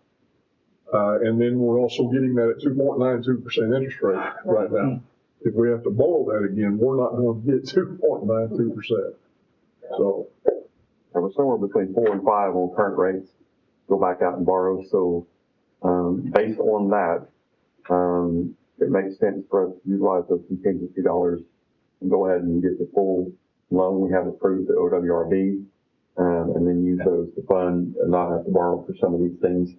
And then we're also getting that at 2.92% interest rate right now. If we have to borrow that again, we're not going to get 2.92%. So we're somewhere between 4 and 5 on current rates. Go back out and borrow. So based on that, it makes sense for us to utilize those contingency dollars and go ahead and get the full loan we have approved at OWRB, and then use those to fund and not have to borrow for some of these things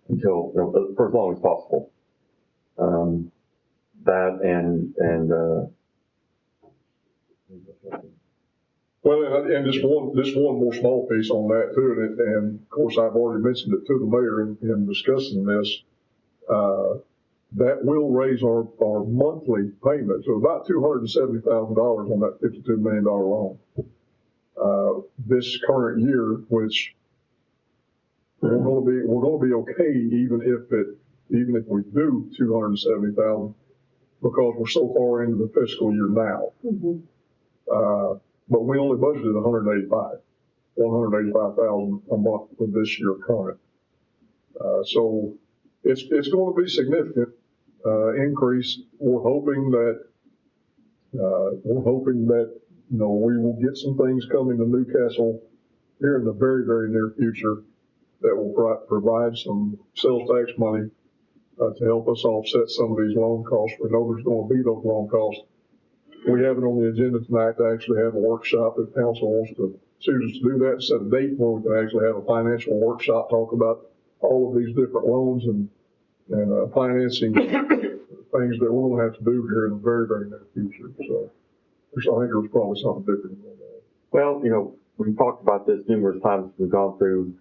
until, for as long as possible. That and well, and just one more small piece on that too, and of course I've already mentioned it to the mayor in discussing this. That will raise our monthly payment to about $270,000 on that $52 million loan. This current year, which we're going to be okay even if we do $270,000, because we're so far into the fiscal year now. Mm-hmm. But we only budgeted $185,000 a month for this year current. So it's going to be significant increase. We're hoping that we will get some things coming to Newcastle here in the very, very near future that will provide some sales tax money to help us offset some of these loan costs. We know there's going to be those loan costs. We have it on the agenda tonight to actually have a workshop if council wants to choose to do that, set a date where we can actually have a financial workshop, talk about all of these different loans and financing things that we're going to have to do here in the very, very near future. So I think there's probably something different going on. Well, we've talked about this numerous times. We've gone through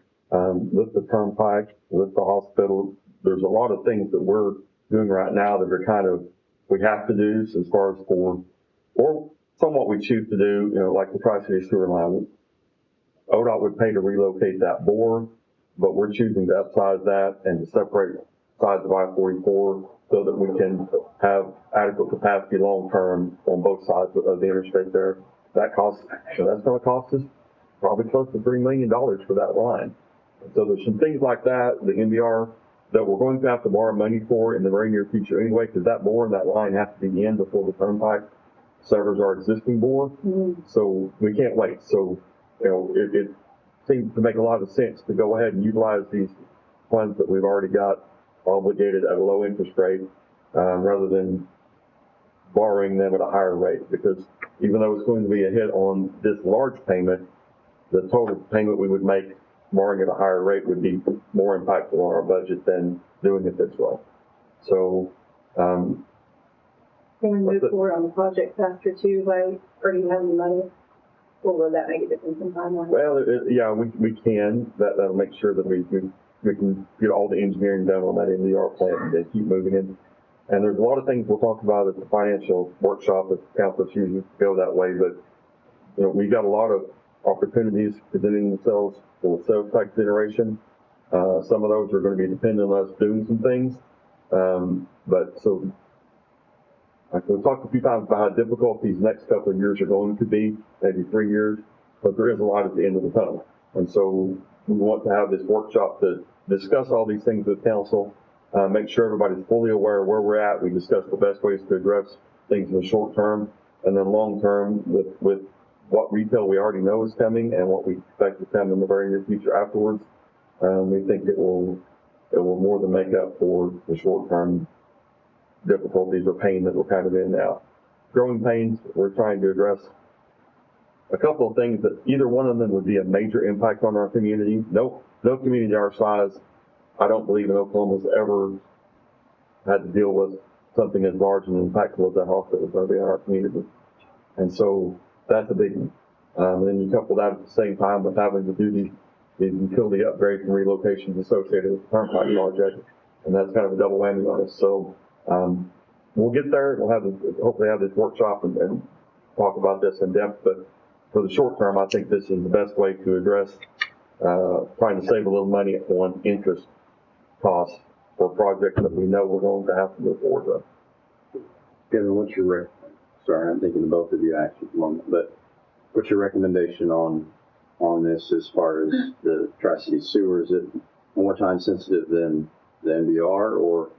with the turnpike, with the hospital. There's a lot of things that we're doing right now that are kind of we have to do as far as or somewhat we choose to do, like the Tri-City Sewer Line. ODOT would pay to relocate that bore, but we're choosing to upsize that and to separate sides of I-44 so that we can have adequate capacity long-term on both sides of the interstate there. That's going to cost us probably close to $3 million for that line. So there's some things like that, the NBR, that we're going to have to borrow money for in the very near future anyway, because that bore and that line has to be in before the turnpike severs our existing bore. Mm-hmm. So we can't wait. So, it seems to make a lot of sense to go ahead and utilize these funds that we've already got obligated at a low interest rate, rather than borrowing them at a higher rate, because even though it's going to be a hit on this large payment, the total payment we would make borrowing at a higher rate would be more impactful on our budget than doing it this way. So, can we move forward on the project faster too by already having the money? Or will that make a difference in timeline? Well, yeah, we can. That'll make sure that we can get all the engineering done on that NDR plant and then keep moving in. And there's a lot of things we'll talk about at the financial workshop if council chooses to go that way. But, we've got a lot of opportunities presenting themselves for sales tax generation. Some of those are going to be dependent on us doing some things. We've talked a few times about how difficult these next couple of years are going to be, maybe 3 years, but there is a light at the end of the tunnel. And so we want to have this workshop to discuss all these things with council, make sure everybody's fully aware of where we're at. We discuss the best ways to address things in the short term, and then long term with what retail we already know is coming and what we expect to come in the very near future afterwards, we think it will more than make up for the short-term difficulties or pain that we're kind of in now. Growing pains, we're trying to address a couple of things that either one of them would be a major impact on our community. No community our size, I don't believe in Oklahoma has ever had to deal with something as large and impactful as that hospital is going to be in our community. And so that's a big one. And then you couple that at the same time with having to do these utility upgrades and relocations associated with the Turnpike project, and that's kind of a double whammy on us. So we'll get there. We'll hopefully have this workshop and talk about this in depth. But for the short term, I think this is the best way to address trying to save a little money on interest costs for projects that we know we're going to have to move forward with. Kevin, what's your sorry, I'm thinking of both of you actually at the moment, but what's your recommendation on this as far as the Tri-City Sewer? Is it more time sensitive than the NBR, or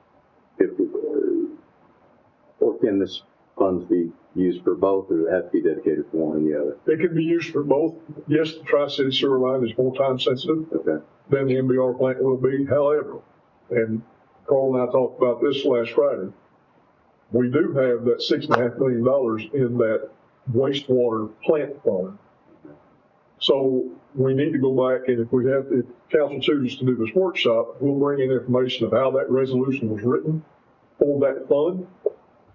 can this funds be used for both, or does it have to be dedicated for one or the other? It can be used for both. Yes, the Tri-City Sewer line is more time sensitive than the MBR plant will be. However, and Carl and I talked about this last Friday, we do have that $6.5 million in that wastewater plant fund. So we need to go back, and if council chooses to do this workshop, we'll bring in information of how that resolution was written for that fund.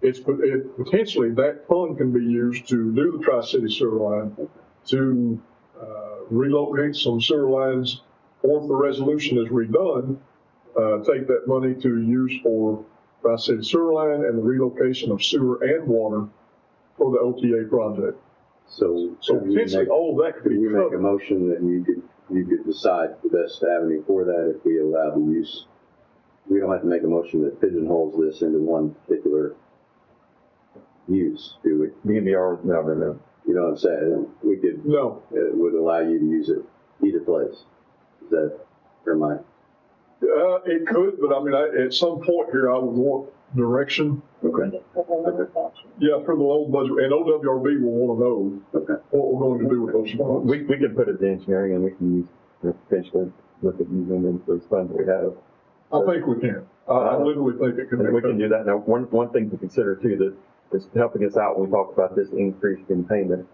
Potentially that fund can be used to do the Tri-City Sewer line, to relocate some sewer lines, or if the resolution is redone, take that money to use for Tri-City Sewer line and the relocation of sewer and water for the OTA project. So potentially all of that could be you covered. make a motion that you could decide the best avenue for that if we allow the use. We don't have to make a motion that pigeonholes this into one particular use, do we? DNVR, no. You know what I'm saying? We could. No. It would allow you to use it either place. Is that fair mind? It could, but I mean, at some point here, I would want direction. Okay. Yeah, for the low budget, and OWRB will want to know what we're going to do with those funds. We can put it in engineering, and we can use potentially look at using those funds we have. I think we can. I literally think it can. We can do that. Now, one thing to consider too that is helping us out when we talk about this increase in payment.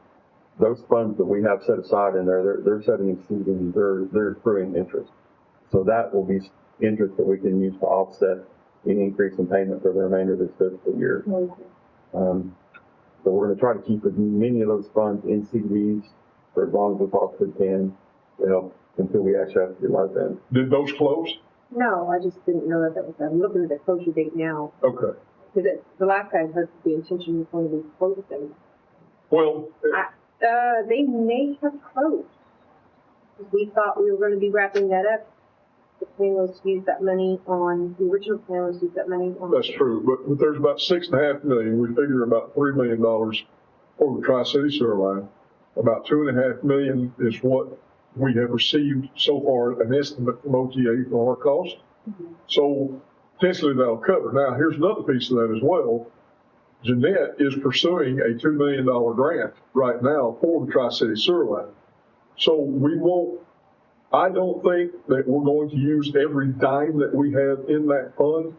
Those funds that we have set aside in there, they're setting exceeding, they're accruing interest. So that will be interest that we can use to offset any increase in payment for the remainder of this fiscal year. So we're going to try to keep as many of those funds in CDs for as long as we possibly can to help until we actually have to utilize them. Did those close? No, I just didn't know that was, I'm looking at the closure date now. Okay. Because the last I heard the intention was going to be closing. Well, they may have closed. We thought we were going to be wrapping that up. The plan was to use that money on, the original plan was to use that money on. that's true, but there's about $6.5 million. We figure about $3 million for the Tri-City Sewer line. About $2.5 million is what we have received so far, an estimate from OTA for our cost. So potentially that'll cover. Now, here's another piece of that as well. Jeanette is pursuing a $2 million grant right now for the Tri-City Sewer line. So I don't think that we're going to use every dime that we have in that fund,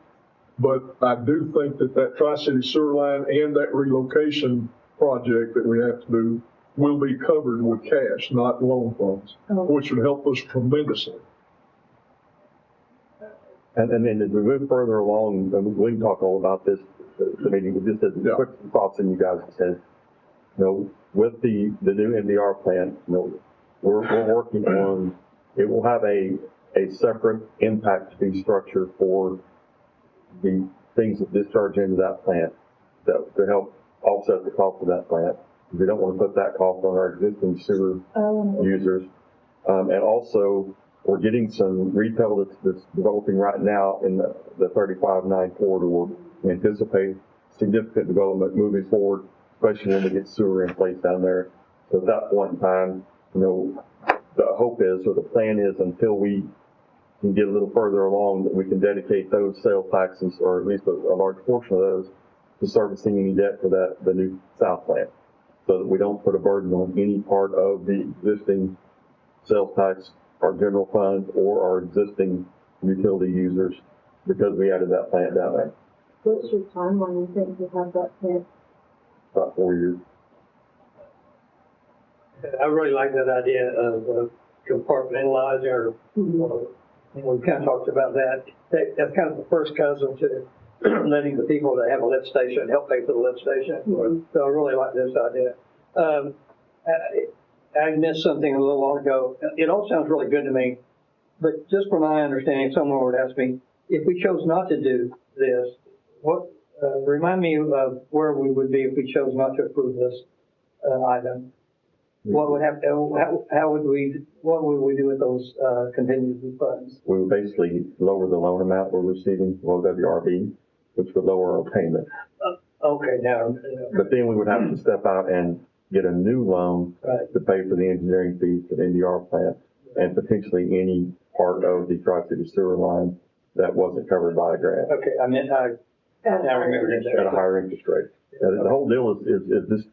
but I do think that Tri-City Sewer line and that relocation project that we have to do will be covered with cash, not loan funds, which would help us tremendously. And then as we move further along, we can talk all about this, the meeting, just as quick thoughts in you guys said, with the new NDR plan, we're working on, it will have a separate impact fee structure for the things that discharge into that plant that to help offset the cost of that plant. We don't want to put that cost on our existing sewer users. And also, we're getting some retail that's developing right now in the 35-9 corridor. We anticipate significant development moving forward, especially when we get sewer in place down there. So at that point in time, the hope is, or the plan is, until we can get a little further along, that we can dedicate those sales taxes, or at least a large portion of those, to servicing any debt for the new south plant. so that we don't put a burden on any part of the existing sales tax, our general fund, or our existing utility users, because we added that plant down there What's your timeline, you think, to have that plant? about 4 years. I really like that idea of compartmentalizing, or we kind of talked about that. That's kind of the first cousin to letting the people that have a lift station help pay for the lift station. So I really like this idea. I missed something a little while ago. It all sounds really good to me, but just from my understanding, someone would ask me, if we chose not to do this, what, remind me of where we would be if we chose not to approve this item. What would have, what would we do with those contingency funds? We would basically lower the loan amount we're receiving from OWRB, which would lower our payment. Okay, now. But then we would have to step out and get a new loan to pay for the engineering fees for the NDR plant and potentially any part of the Tri-City sewer line that wasn't covered by a grant. Okay, I mean, I remember that. At a higher interest rate. The whole deal is just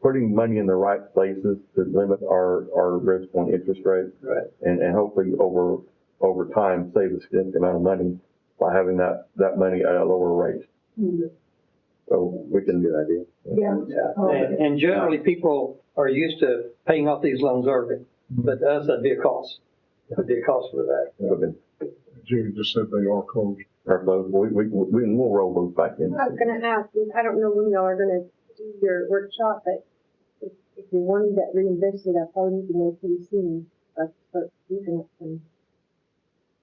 putting money in the right places to limit our risk on interest rate. Right. And hopefully over time save a significant amount of money by having that money at a lower rate. Mm-hmm. So we can do that idea. Yeah. And generally people are used to paying off these loans early, but to us that'd be a cost. That'd be a cost for that. Judy just said they are closed. We'll roll those back in. I was gonna ask, I don't know when y'all are gonna do your workshop, but if you wanted that reinvested, I probably need to know pretty soon. I'll start using it soon.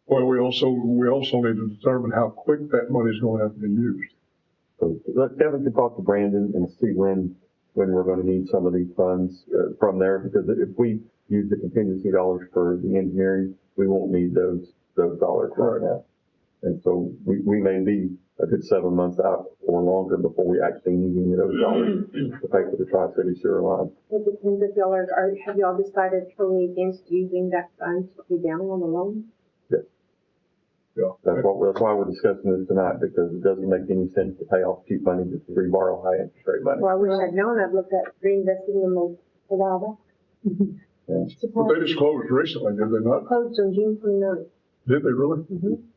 Well, we also need to determine how quick that money is going to have to be used. So Kevin can talk to Brandon and see when we're going to need some of these funds from there, because if we use the contingency dollars for the engineering, we won't need those dollars right now. And so we may be a good 7 months out or longer before we actually need any of those dollars to pay for the Tri-City sewer line. It depends if y'all have y'all decided totally against using that fund to pay down on the loan? Yes. Yeah. That's why we're discussing this tonight, because it doesn't make any sense to pay off cheap money just to reborrow high interest rate money. Well, I wish I'd known. I'd looked at reinvesting them a while back. Yeah. But they just closed recently, did they not? Closed on June 29th. Did they really? Mm-hmm.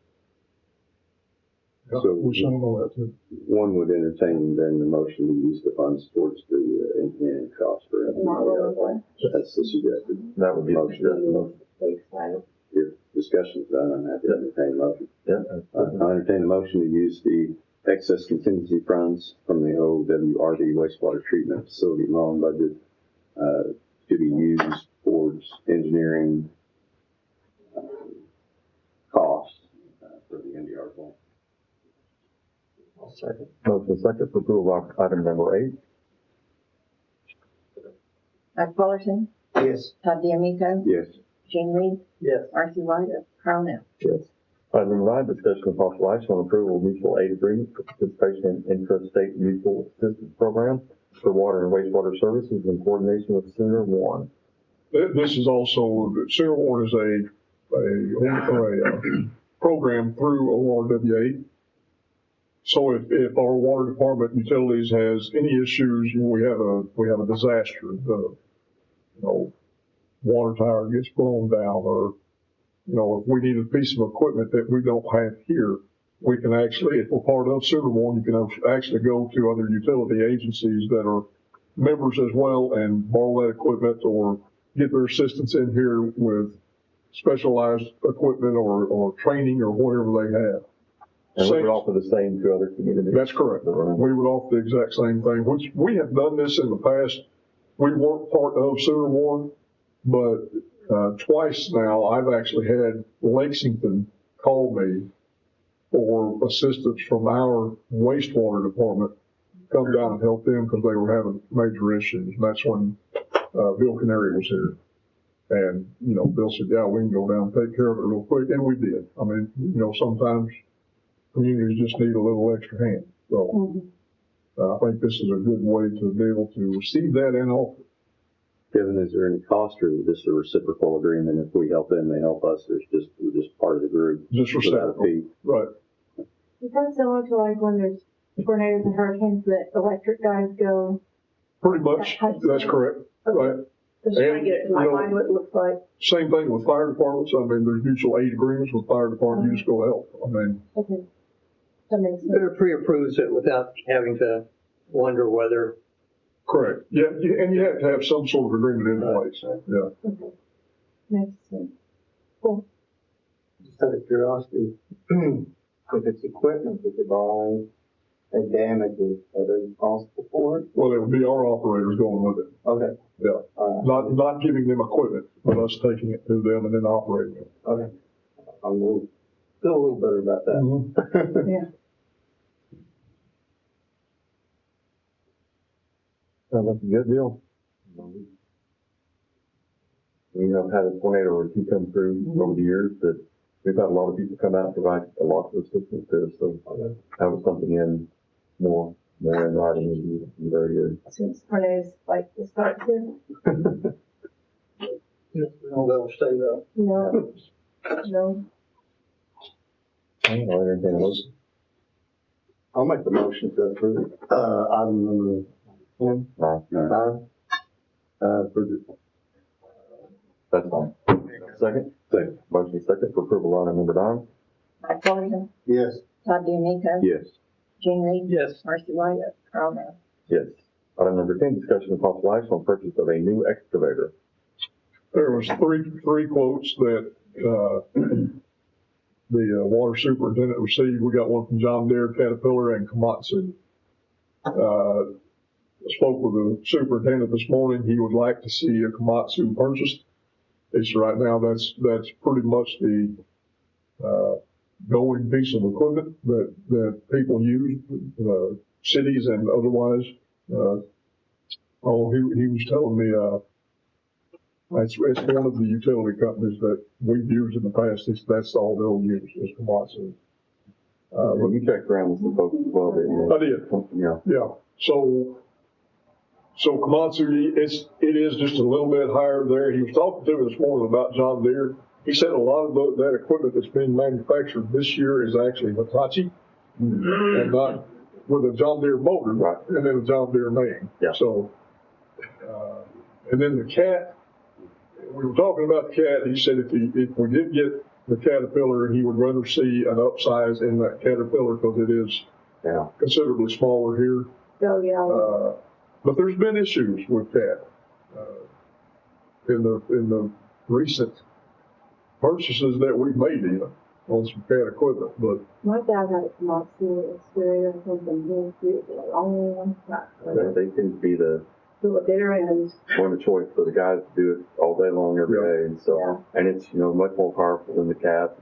Yeah, So we should know that too. one would entertain then the motion to use the funds towards the engineering costs for it. That's the suggested. That would be the motion. If discussion's done, I'm happy to entertain a motion. Yeah. I entertain a motion to use the excess contingency funds from the OWRD wastewater treatment facility loan budget to be used towards engineering costs for the NDR plant. Second. Motion second for approval of item number 8. Mike Fullerton, Yes. Todd DeAmico, Yes. Gene Reed, Yes. Marcy White, Carl Nell. Yes. Item number 9, discussion of possible action on approval of mutual aid agreement for participation in intrastate mutual assistance program for water and wastewater services in coordination with Senator Warren. This is also, Senator Warren is a program through ORWA. So if our water department utilities has any issues, we have a disaster, water tower gets blown down, or, if we need a piece of equipment that we don't have here, we can actually, if we're part of Senator Warren, you can actually go to other utility agencies that are members as well and borrow that equipment or get their assistance in here with specialized equipment or training or whatever they have. And we would offer the same to other communities. That's correct. We would offer the exact same thing, which we have done this in the past. We weren't part of Senator Warren, but twice now I've actually had Lexington call me for assistance from our wastewater department, come down and help them because they were having major issues. And that's when Bill Canary was here. And, Bill said, yeah, we can go down and take care of it real quick. And we did. I mean, sometimes communities just need a little extra hand. So I think this is a good way to be able to receive that and offer. Kevin, is there any cost, or is this a reciprocal agreement? If we help them, they help us. We're just part of the group. Just reciprocal. Right. Is that similar to like when there's tornadoes and hurricanes that electric guys go Pretty much, that's correct, right. Just trying to get it in my mind what it looks like. Same thing with fire departments. I mean, there's mutual aid agreements with fire department. You just go help. I mean, Okay. That makes sense. They're pre-approved it without having to wonder whether. correct. Yeah, and you have to have some sort of agreement in place. Yeah. Okay. Makes sense. Cool. Just out of curiosity, if it's equipment that you're buying and damages, are they responsible for it? Well, it would be our operators going with it. Okay. Yeah. Not giving them equipment, but us taking it to them and then operating it. Okay. I'm feel a little better about that. Yeah. Sounds like a good deal. We have had a tornado or two come through over the years that we've had a lot of people come out and provide a lot of assistance to us. So having something in more in writing would be very good. Since tornadoes like to start to. We don't overstay though. No. No. I'll entertain a motion. I'll make the motion to approve, item number 10. For the, That's fine. Second? Second. Motion second for approval item number 9. Mike Fullerton, yes. Todd DeMonico, Yes. Gene Reed, Yes. Marcy White, Carl Nell. Yes. Item number 10, discussion of possible action on purchase of a new excavator. There was three quotes that, the water superintendent received. We got one from John Deere, Caterpillar, and Komatsu. Spoke with the superintendent this morning. He would like to see a Komatsu purchased. It's right now, that's pretty much the, going piece of equipment that people use, cities and otherwise. He was telling me, it's one of the utility companies that we've used in the past. That's all they'll use is Komatsu. Well, you checked around with some folks as well, didn't you? I did. Yeah. Yeah. So Komatsu, it is just a little bit higher there. He was talking to me this morning about John Deere. He said a lot of that equipment that's being manufactured this year is actually Hitachi, and not with a John Deere motor, right, and then a John Deere name. Yeah. So, and then the Cat, we were talking about the Cat. He said if we did get the Caterpillar, he would rather see an upsize in that Caterpillar because it is considerably smaller here. Oh, yeah. But there's been issues with Cat in the recent purchases that we've made even on some Cat equipment. But My dad had a Komatsu Experior or something. He was the only one. They seem to be the Bitter end. one of choice for the guys to do it all day long every day, and so and it's much more powerful than the Cat,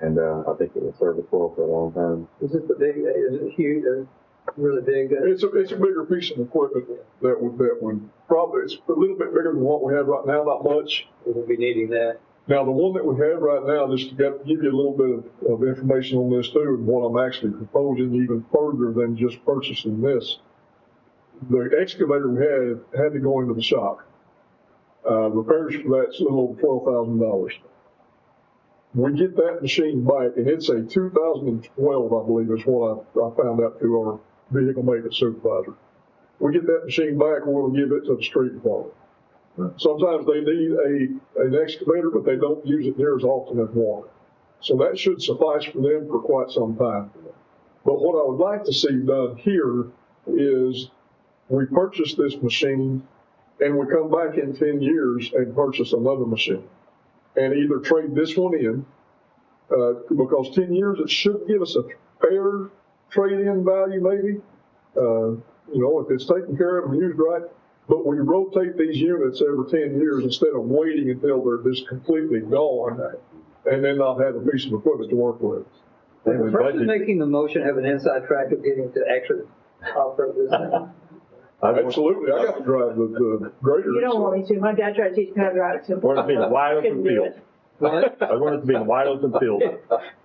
and I think it will serve us well for a long time. Is it the big? Is it huge? Really big? it's a bigger piece of equipment that would probably, it's a little bit bigger than what we have right now, not much. We'll be needing that. Now, the one that we have right now, just to give you a little bit of information on this too, and what I'm actually proposing even further than just purchasing this. The excavator we had to go into the shop. Repairs for that's a little over $12,000. We get that machine back, and it's a 2012, I believe, is what I found out through our vehicle maintenance supervisor. We get that machine back, and we'll give it to the street department. Sometimes they need an excavator, but they don't use it near as often as one. So that should suffice for them for quite some time. But what I would like to see done here is we purchase this machine and we come back in 10 years and purchase another machine and either trade this one in, because 10 years, it should give us a fair trade-in value maybe, if it's taken care of and used right. But we rotate these units every 10 years instead of waiting until they're just completely gone and then not have a piece of equipment to work with. The person making the motion have an inside track of getting to actually operate this thing. Absolutely, I got to drive the grader. You don't want me to. My dad tried to teach me how to drive it too. I want it to be in a wide open field. What? I want it to be in a wide open field.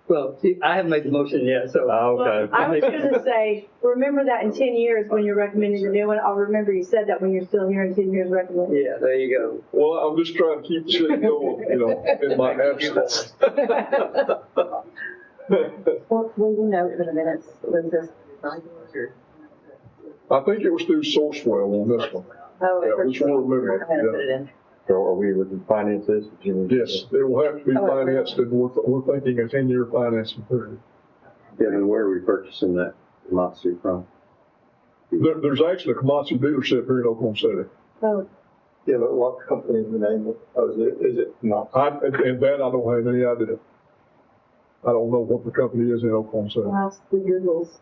Well, see, I haven't made the motion yet, so. Okay. I was going to say, remember that in 10 years when you're recommending the new one. I'll remember you said that when you're still here in 10 years recommending. Yeah, there you go. Well, I'm just trying to keep the shit going, in my absence. What will you note for the minutes with this? I think it was through Sourcewell on this one. Oh, Yeah, which one remember? I'm gonna put it in. So are we looking to finance this? Yes, it will have to be financed, and we're thinking a 10-year financing period. Kevin, where are we purchasing that Matsu from? There's actually a Komatsu dealership here in Oklahoma City. Oh, Yeah, but what company is the name of, is it not? And that I don't have any idea. I don't know what the company is in Oklahoma City. last the Googles.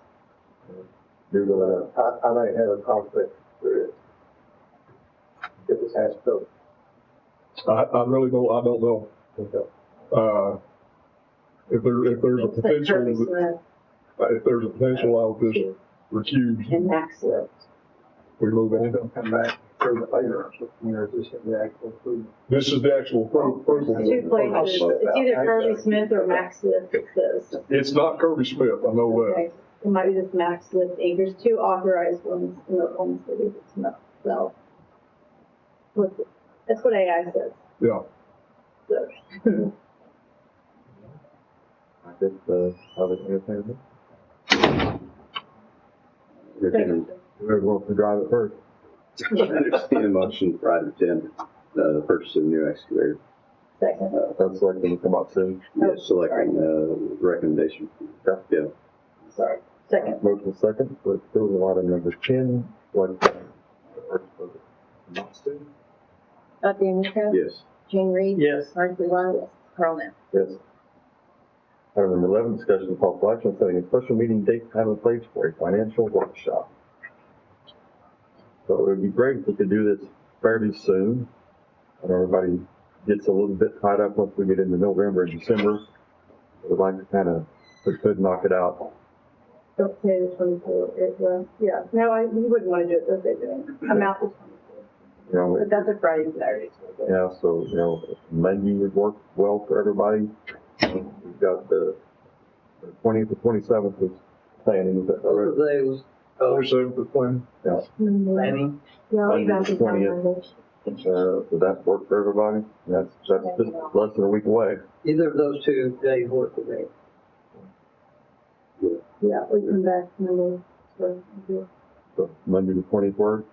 I might have a conflict with it. If it's has to. I really don't, I don't know. If there's a potential, if there's a potential, I'll just recuse. And Max Lift. We move Then on. they'll come back through the later, or is this the actual food? This is the actual approval. Two places, it's either Kirby Smith or Max Lift, it says. It's not Kirby Smith, I know that. Okay, it might be just Max Lift Inc. There's two authorized ones in Oklahoma City, it's not, so. That's what AI says. Yeah. So. I think other entertainment. Whoever wants to drive it first. Entertain a motion for item 10, the purchase of a new excavator. Second. That's selecting to come up soon. Yes, selecting recommendation. Yeah. Sorry. Second. Motion second for approval of item number 10. Dr. Newcastle? Yes. Jane Reed? Yes. Marjorie Wong? Yes. Carl Nell? Yes. Item number 11, discussion of possible action setting a special meeting date, time, and place for a financial workshop. So it would be great if we could do this fairly soon. And everybody gets a little bit tied up once we get into November and December. We'd like to kind of, if we could knock it out. Don't say the 24th, yeah, no, you wouldn't want to do it Thursday, I'm out the 24th. You know, But that's a Friday and Saturday. yeah, so, you know, Monday would work well for everybody. We've got the 20th to 27th is planning, is that Both correct? of those, 27th is planning. Yeah. planning. Yeah, Monday back the in town 20th. Monday. Does that work for everybody? That's just less than a week away. Either of those two days work for me. Yeah, we come back Monday. So Monday the 24th,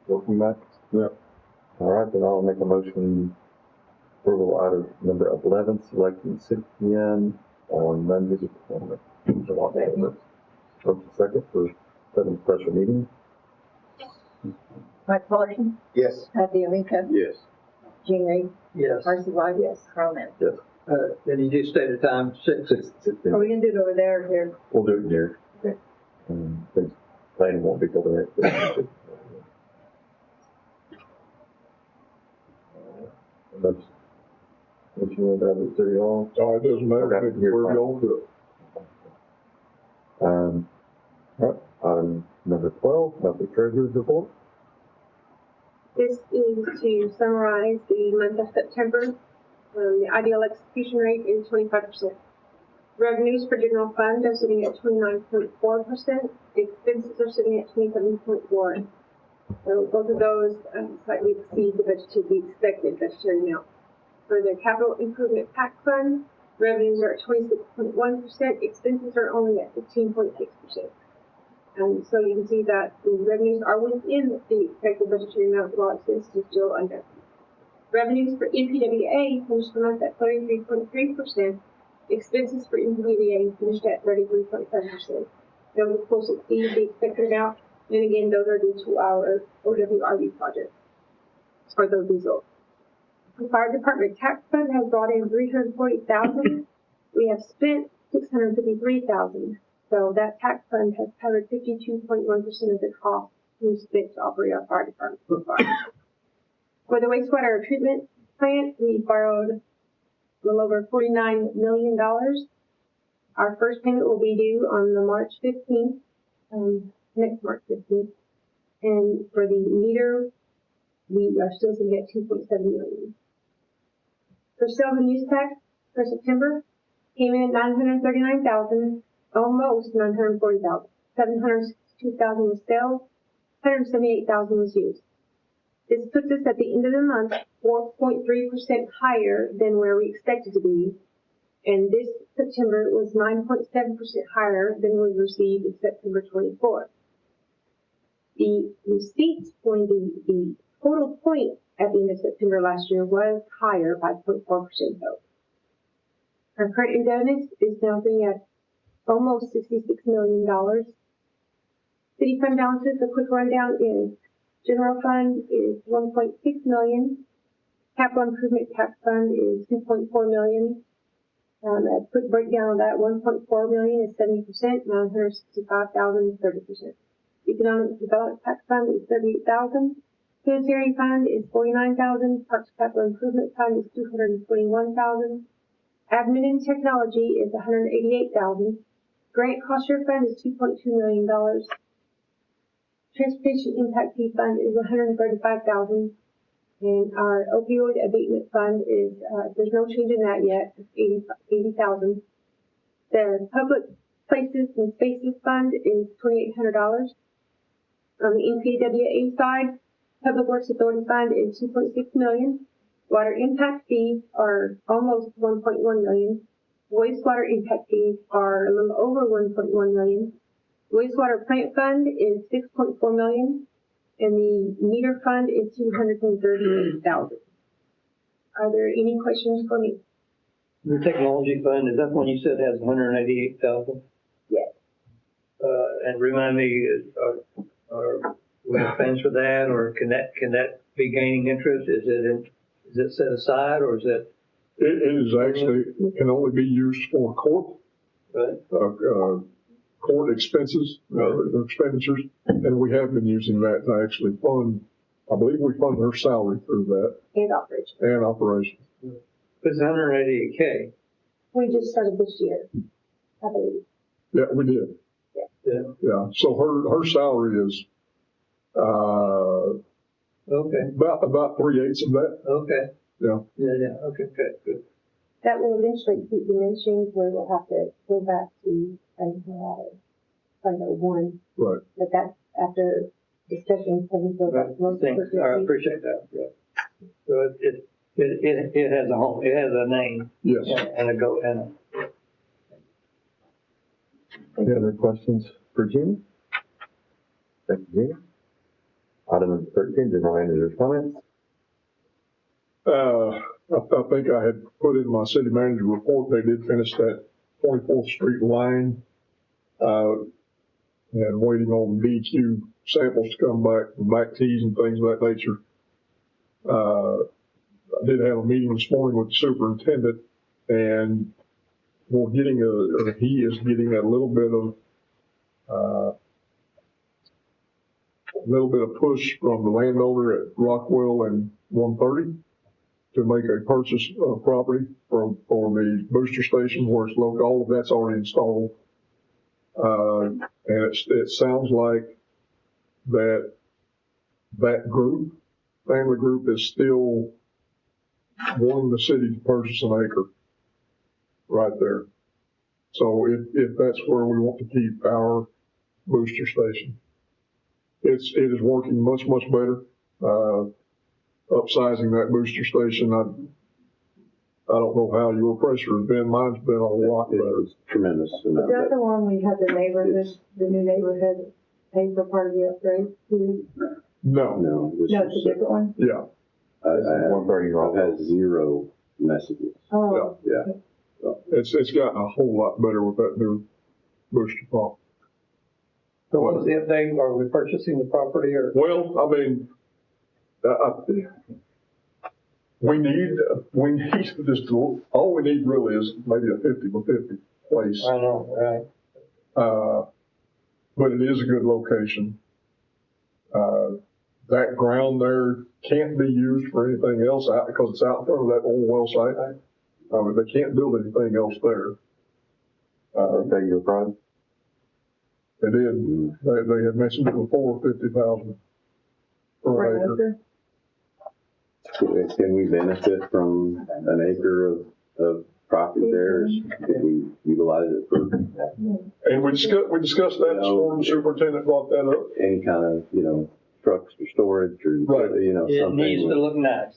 working back? Yeah. All right, then I'll make a motion approval item number 11, selecting 6 p.m. on Monday the 20th of October. Motion second for setting special meeting. Mike Fullerton? Yes. Dr. Newcastle? Yes. Jane Reed? Yes. Marjorie Wong? Yes. Carl Nell? Yes. Then you do state a time, 6. 6 Are we gonna do it over there or here? We'll do it here. Okay. Since planning won't be till the next. That's what you want to have at City Hall. Oh, it doesn't matter Okay, where we all do it. All right, item number 12, monthly treasurer's report. This is to summarize the month of September. The ideal execution rate is 25%. Revenues for general fund are sitting at 29.4%. Expenses are sitting at 27.1%. So both of those slightly exceed the expected budgetary amount. For the capital improvement PAC fund, revenues are at 26.1%. Expenses are only at 15.6%. So you can see that the revenues are within the expected budgetary amount, while expenses are still under. Revenues for MPWA finished the month at 33.3%. Expenses for MPWA finished at 33.7%. Those, of course, exceed the expected amount. And again, those are due to our OWRB project, or those results. The fire department tax fund has brought in $340,000. We have spent $653,000. So that tax fund has covered 52.1% of the cost we spent to operate our fire department so far. For the wastewater treatment plant, we borrowed a little over $49 million. Our first payment will be due on the March 15th, next March 15th. And for the meter, we are still sitting at $2.7 million. For sales and use tax for September, came in at $939,000, almost $940,000. $762,000 was sales, $178,000 was used. This puts us at the end of the month 4.3% higher than where we expected to be, and this September was 9.7% higher than we received in September 24. The receipts for the total point at the end of September last year was higher by 0.4% though. Our current indebtedness is now sitting at almost $66 million. City fund balances, a quick rundown is general fund is 1.6 million. Capital improvement tax fund is 2.4 million. A quick breakdown of that, 1.4 million is 70%, 965,000 is 30%. Economic development tax fund is 38,000. Sanitary fund is 49,000. Parks capital improvement fund is 221,000. Admin and technology is 188,000. Grant cost share fund is $2.2 million. Transportation impact fee fund is 135,000. And our opioid abatement fund is, there's no change in that yet, it's 80,000. The public places and spaces fund is $2,800. On the NPWA side, Public Works Authority fund is 2.6 million. Water impact fees are almost 1.1 million. Wastewater impact fees are a little over 1.1 million. Wastewater plant fund is 6.4 million. And the meter fund is 238,000. Are there any questions for me? The technology fund, is that one you said has 188,000? Yes. And remind me, are we have plans for that, or can that be gaining interest? Is it set aside, or is it? It is actually, can only be used for court. Right. Court expenses, expenditures, and we have been using that to actually fund, I believe we fund her salary through that. And operations. And operations. It's 188K. We just started this year, I believe. Yeah, we did. Yeah. So her salary is, okay. About 3/8 of that. Okay. Yeah. Okay, good. That will eventually keep diminishing where we'll have to go back to Fund 1. Right. But that's after discussion. I appreciate that. Yeah. So it has a home, it has a name. Yes. And a go, and Any other questions for Jimmy? Thank you, Jimmy. Item number 13, general manager's comments. I think I had put in my city manager report, they did finish that 24th Street line, and waiting on DQ samples to come back, from back tees and things of that nature. I did have a meeting this morning with the superintendent, and he is getting a little bit of push from the landowner at Rockwell and 130 to make a purchase of property for the booster station where it's located. All of that's already installed. And it sounds like that family group is still wanting the city to purchase an acre right there. So if that's where we want to keep our booster station, it is working much better. Upsizing that booster station, I don't know how your pressure has been. Mine's been a lot better. It's tremendous. Is that the one we had the new neighborhood pay for part of the upgrade? No. No. No, it's a different one? Yeah. I've had 0 messages. Oh. Yeah. It's gotten a whole lot better with that new booster pump. so what was the update? Are we purchasing the property, or? Well, I mean, we need just all we need really is maybe a 50-by-50 place. I know, right. But it is a good location. That ground there can't be used for anything else out because it's out in front of that old well site. I mean, they can't build anything else there. Tell you the price? They did. They had mentioned it before, 50,000 per acre. Can we benefit from an acre of property there? Could we utilize it for? And we discussed that this morning. The superintendent brought that up. Any kind of, trucks for storage or, right. something. It needs to look nice.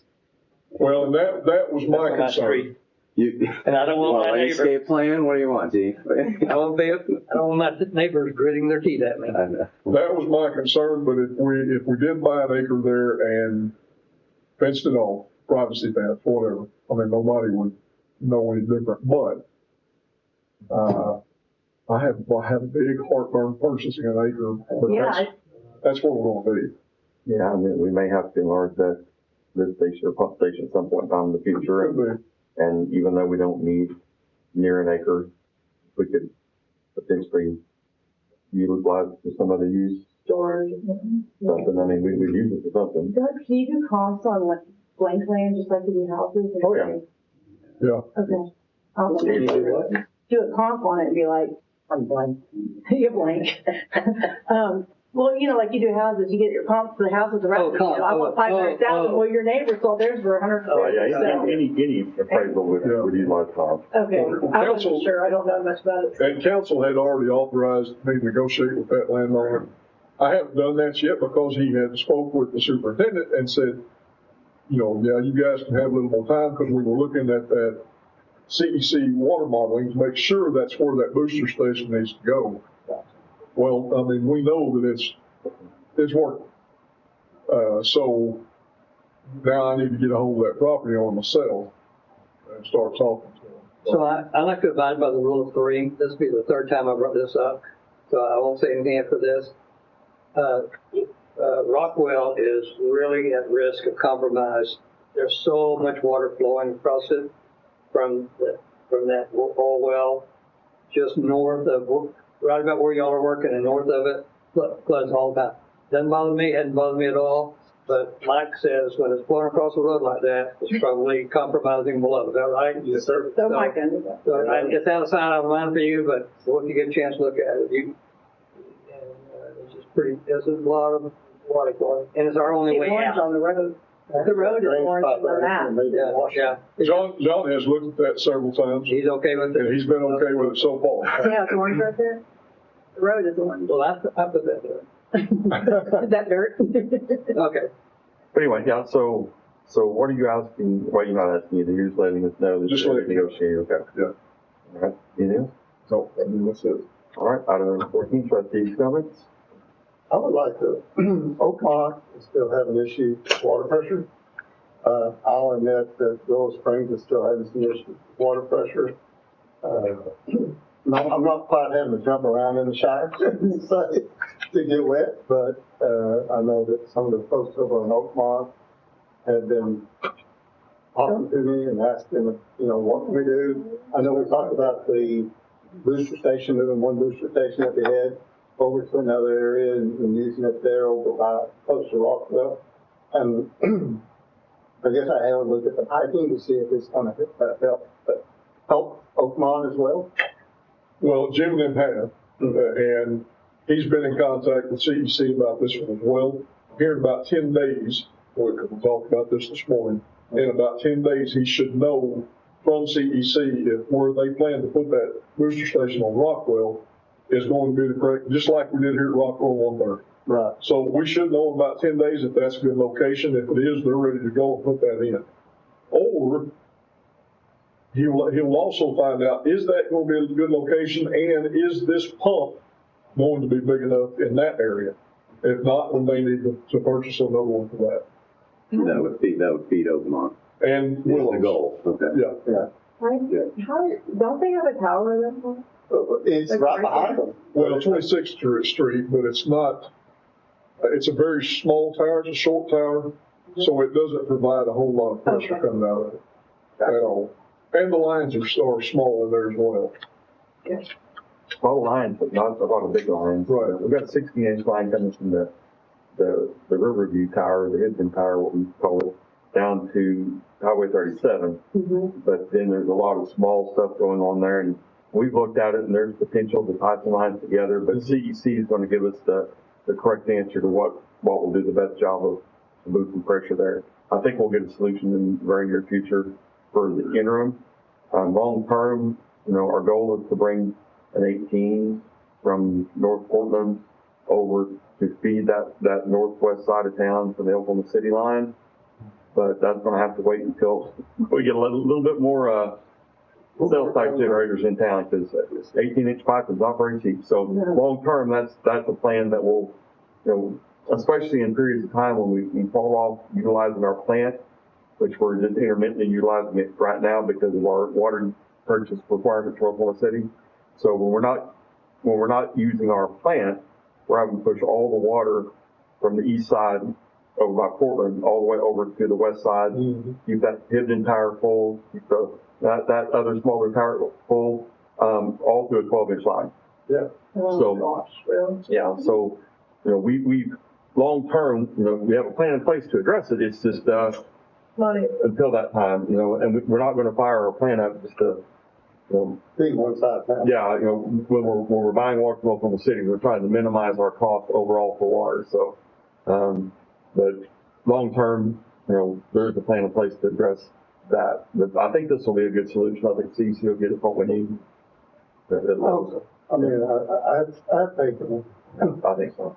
Well, and that was my concern. And I don't want my neighbor. Landscape plan, what do you want, Chief? I don't want my neighbors gritting their teeth at me. That was my concern, but if we did buy an acre there and fenced it off, privacy fence, whatever, I mean, nobody would know any different, but, I have a big heartburn purchasing an acre, but that's what we're gonna do. Yeah, I mean, we may have to enlarge that lift station or pump station at some point in time in the future. Could be. And even though we don't need near an acre, we could potentially utilize it for some other use. Storage. Something, I mean, we would use it for something. Doug, can you do comps on like blank land, just like you do houses? Oh, yeah. Yeah. Okay. Do a comp on it and be like, I'm blank. You're blank. Well, you know, like you do houses, you get your comps for the houses around. Oh, comp. I want 500,000. Well, your neighbor sold theirs for 100. Oh, yeah, any appraisal would utilize comp. Okay. I wasn't Council- sure. I don't know much about it. And council had already authorized me to negotiate with that landowner. I haven't done that yet because he had spoke with the superintendent and said, you know, yeah, you guys can have a little more time because we were looking at that CEC water modeling to make sure that's where that booster station needs to go. Well, I mean, we know that it's working. So now I need to get a hold of that property owner myself and start talking to him. So I like to abide by the rule of three. This will be the third time I brought this up, so I won't say anything after this. Rockwell is really at risk of compromise. There's so much water flowing across it from that oil well, just north of, right about where y'all are working and north of it, floods all the time. Doesn't bother me, hadn't bothered me at all, but Mike says when it's flowing across the road like that, it's probably compromising below. Is that right? Yes, sir. So Mike ended that. So it's out of sight, out of mind for you, but if you get a chance to look at it, it's just pretty, there's a lot of water flowing, and it's our only See way orange out. on the road. The road is orange on the map. Yeah. John has looked at that several times. He's okay with it. And he's been okay with it so far. See how it's orange right there? The road is orange. Well, I put that there. Is that dirt? Okay. But anyway, yeah, so what are you asking, well, you're not asking you, you're just letting us know that Just you're letting me know. negotiating, okay? Yeah. All right, anything else? So, I mean, that's it. All right, item number 14, trustees' comments? I would like to, Oakmont is still having issues with water pressure. I'll admit that Willow Springs is still having some issues with water pressure. No, I'm not quite having to jump around in the shower to get wet, but I know that some of the folks over in Oakmont have been talking to me and asking, you know, what can we do? I know we talked about the booster station, moving one booster station that we had over to another area and using it there over by close to Rockwell. And I guess I haven't looked at the piping to see if it's going to help Oakmont as well. Well, Jim and them have, and he's been in contact with CEC about this one as well. Here in about 10 days, we talked about this morning, in about 10 days, he should know from CEC if where they plan to put that booster station on Rockwell is going to be the correct, just like we did here at Rockwell 130. Right. So we should know in about 10 days if that's a good location. If it is, they're ready to go and put that in. Or he'll also find out, is that going to be a good location, and is this pump going to be big enough in that area? If not, then they need to purchase another one for that. That would feed Oakmont. And Is the Willows. goal. Okay. Yeah. How, don't they have a tower there? It's right behind them. Well, 26th Street, but it's not, it's a very small tower, it's a short tower, so it doesn't provide a whole lot of pressure coming out of it at all. And the lines are small in there as well. Small lines, but not a lot of big lines. Right. We've got a 16-inch line coming from the Riverview Tower, the Hidden Tower, what we call it, down to Highway 37. Mm-hmm. But then there's a lot of small stuff going on there, and we've looked at it, and there's potential to tie the lines together, but CEC is going to give us the correct answer to what will do the best job of boosting pressure there. I think we'll get a solution in the very near future for the interim. Long term, you know, our goal is to bring an 18 from North Portland over to feed that northwest side of town to the Oklahoma City line. But that's going to have to wait until we get a little bit more sales tax generators in town, because 18-inch pipe is not very cheap. So long term, that's a plan that will, especially in periods of time when we fall off utilizing our plant, which we're just intermittently utilizing it right now because of our water purchase requirements for Oklahoma City. So when we're not using our plant, we're having to push all the water from the east side over by Portland all the way over to the west side. Keep that Hibden tower full, keep that other smaller tower full, all through a 12-inch line. Yeah. So we long term, we have a plan in place to address it. It's just until that time, and we're not going to fire our plan up just to. Big one side now. Yeah, when we're buying water from Oklahoma City, we're trying to minimize our cost overall for water. So, but long term, there's a plan in place to address that. But I think this will be a good solution. I think CEC will get us what we need. I mean, I think it. I think so.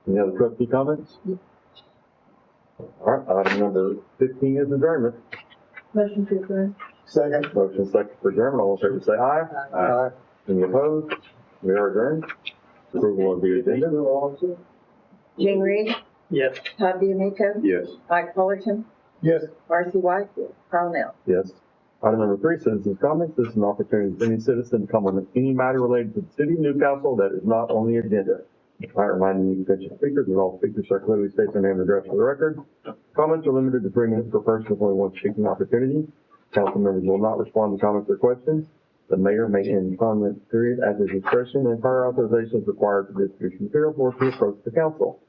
Any other trustee comments? All right, item number 15 is adjournment. Motion to adjourn. Second. Motion second for adjournment. All in favor say aye. Aye. Any opposed? We are adjourned. Approval of the agenda. Gene Reed, Yes. Todd D'Amico, Yes. Mike Fullerton, Yes. Marcy White, Carl Nell. Yes. Item number 3, citizens' comments. This is an opportunity for any citizen to come on any matter related to the city of Newcastle that is not on the agenda. I remind you, potential speakers, that all speakers shall clearly state their name and address for the record. Comments are limited to 3 minutes per person with only one speaking opportunity. Council members will not respond to comments or questions. The mayor may end the comment period at his discretion, and prior authorization is required for distribution material or to approach the council.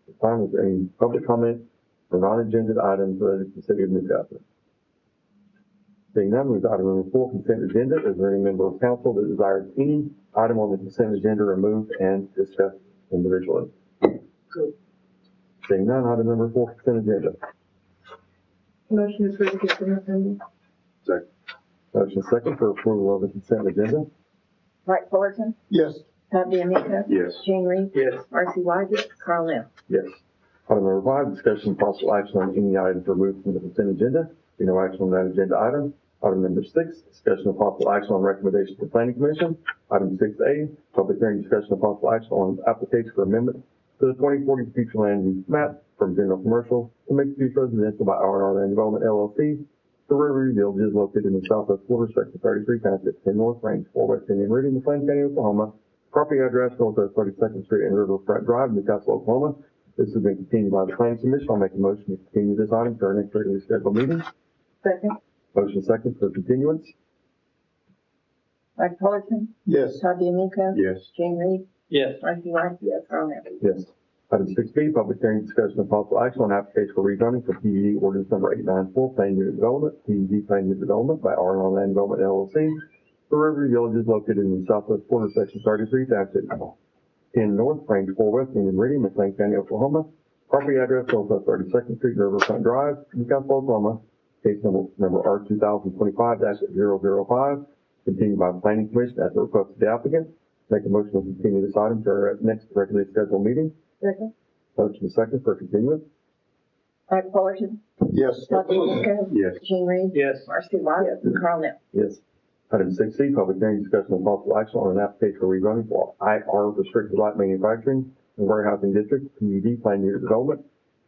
This time, is there any public comment for non-agenda items related to the city of Newcastle? Seeing none, we've got item number 4, consent agenda. Is there any member of council that desires any item on the consent agenda removed and discussed individually? Seeing none, item number 4, consent agenda. Motion to approve the consent agenda. Second. Motion second for approval of the consent agenda. Mike Fullerton, Yes. Todd D'Amico. Yes. Gene Reed. Yes. Marcy White, Carl Nell. Yes. Item number 5, discussion and possible action on any items removed from the consent agenda. Be no action on that agenda item. Item number 6, discussion of possible action on recommendation to the planning commission. Item 6A, public hearing discussion of possible action on application for amendment to the 2040 future land use map from general commercial to mixed use residential by R&R Land Development LLC. The Riverview Village is located in the southwest quarter, section 33, township 10 North, range 4, West Indian Meridian, McLean County, Oklahoma. Property address, Northwest 32nd Street and Riverfront Drive, Newcastle, Oklahoma. This has been continued by the planning commission. I'll make a motion to continue this item to our next regularly scheduled meeting. Second. Motion second for continuance. Mike Fullerton, Yes. Todd D'Amico. Yes. Gene Reed, Yes. Marcy White, Carl Nell. Yes. Item 6B, public hearing discussion of possible action on application for rezoning for PUD ordinance number 894, planned unit development, PUD planned unit development by R&R Land Development LLC. The Riverview Village is located in the southwest quarter, section 33, township 10 North, range 4 West, Indian Meridian, McLean County, Oklahoma. Property address, Northwest 32nd Street, Riverfront Drive, Newcastle, Oklahoma. Case number R 2025-005, continued by the planning commission at the request of the applicant. Make a motion to continue this item to our next regularly scheduled meeting. Second. Motion second for continuance. Mike Fullerton, Yes. Todd D'Amico. Yes. Gene Reed. Yes. Marcy White, Carl Nell. Yes. Item 6C, public hearing discussion of possible action on an application for rezoning for IR restricted light manufacturing and warehousing district, PUD planned unit development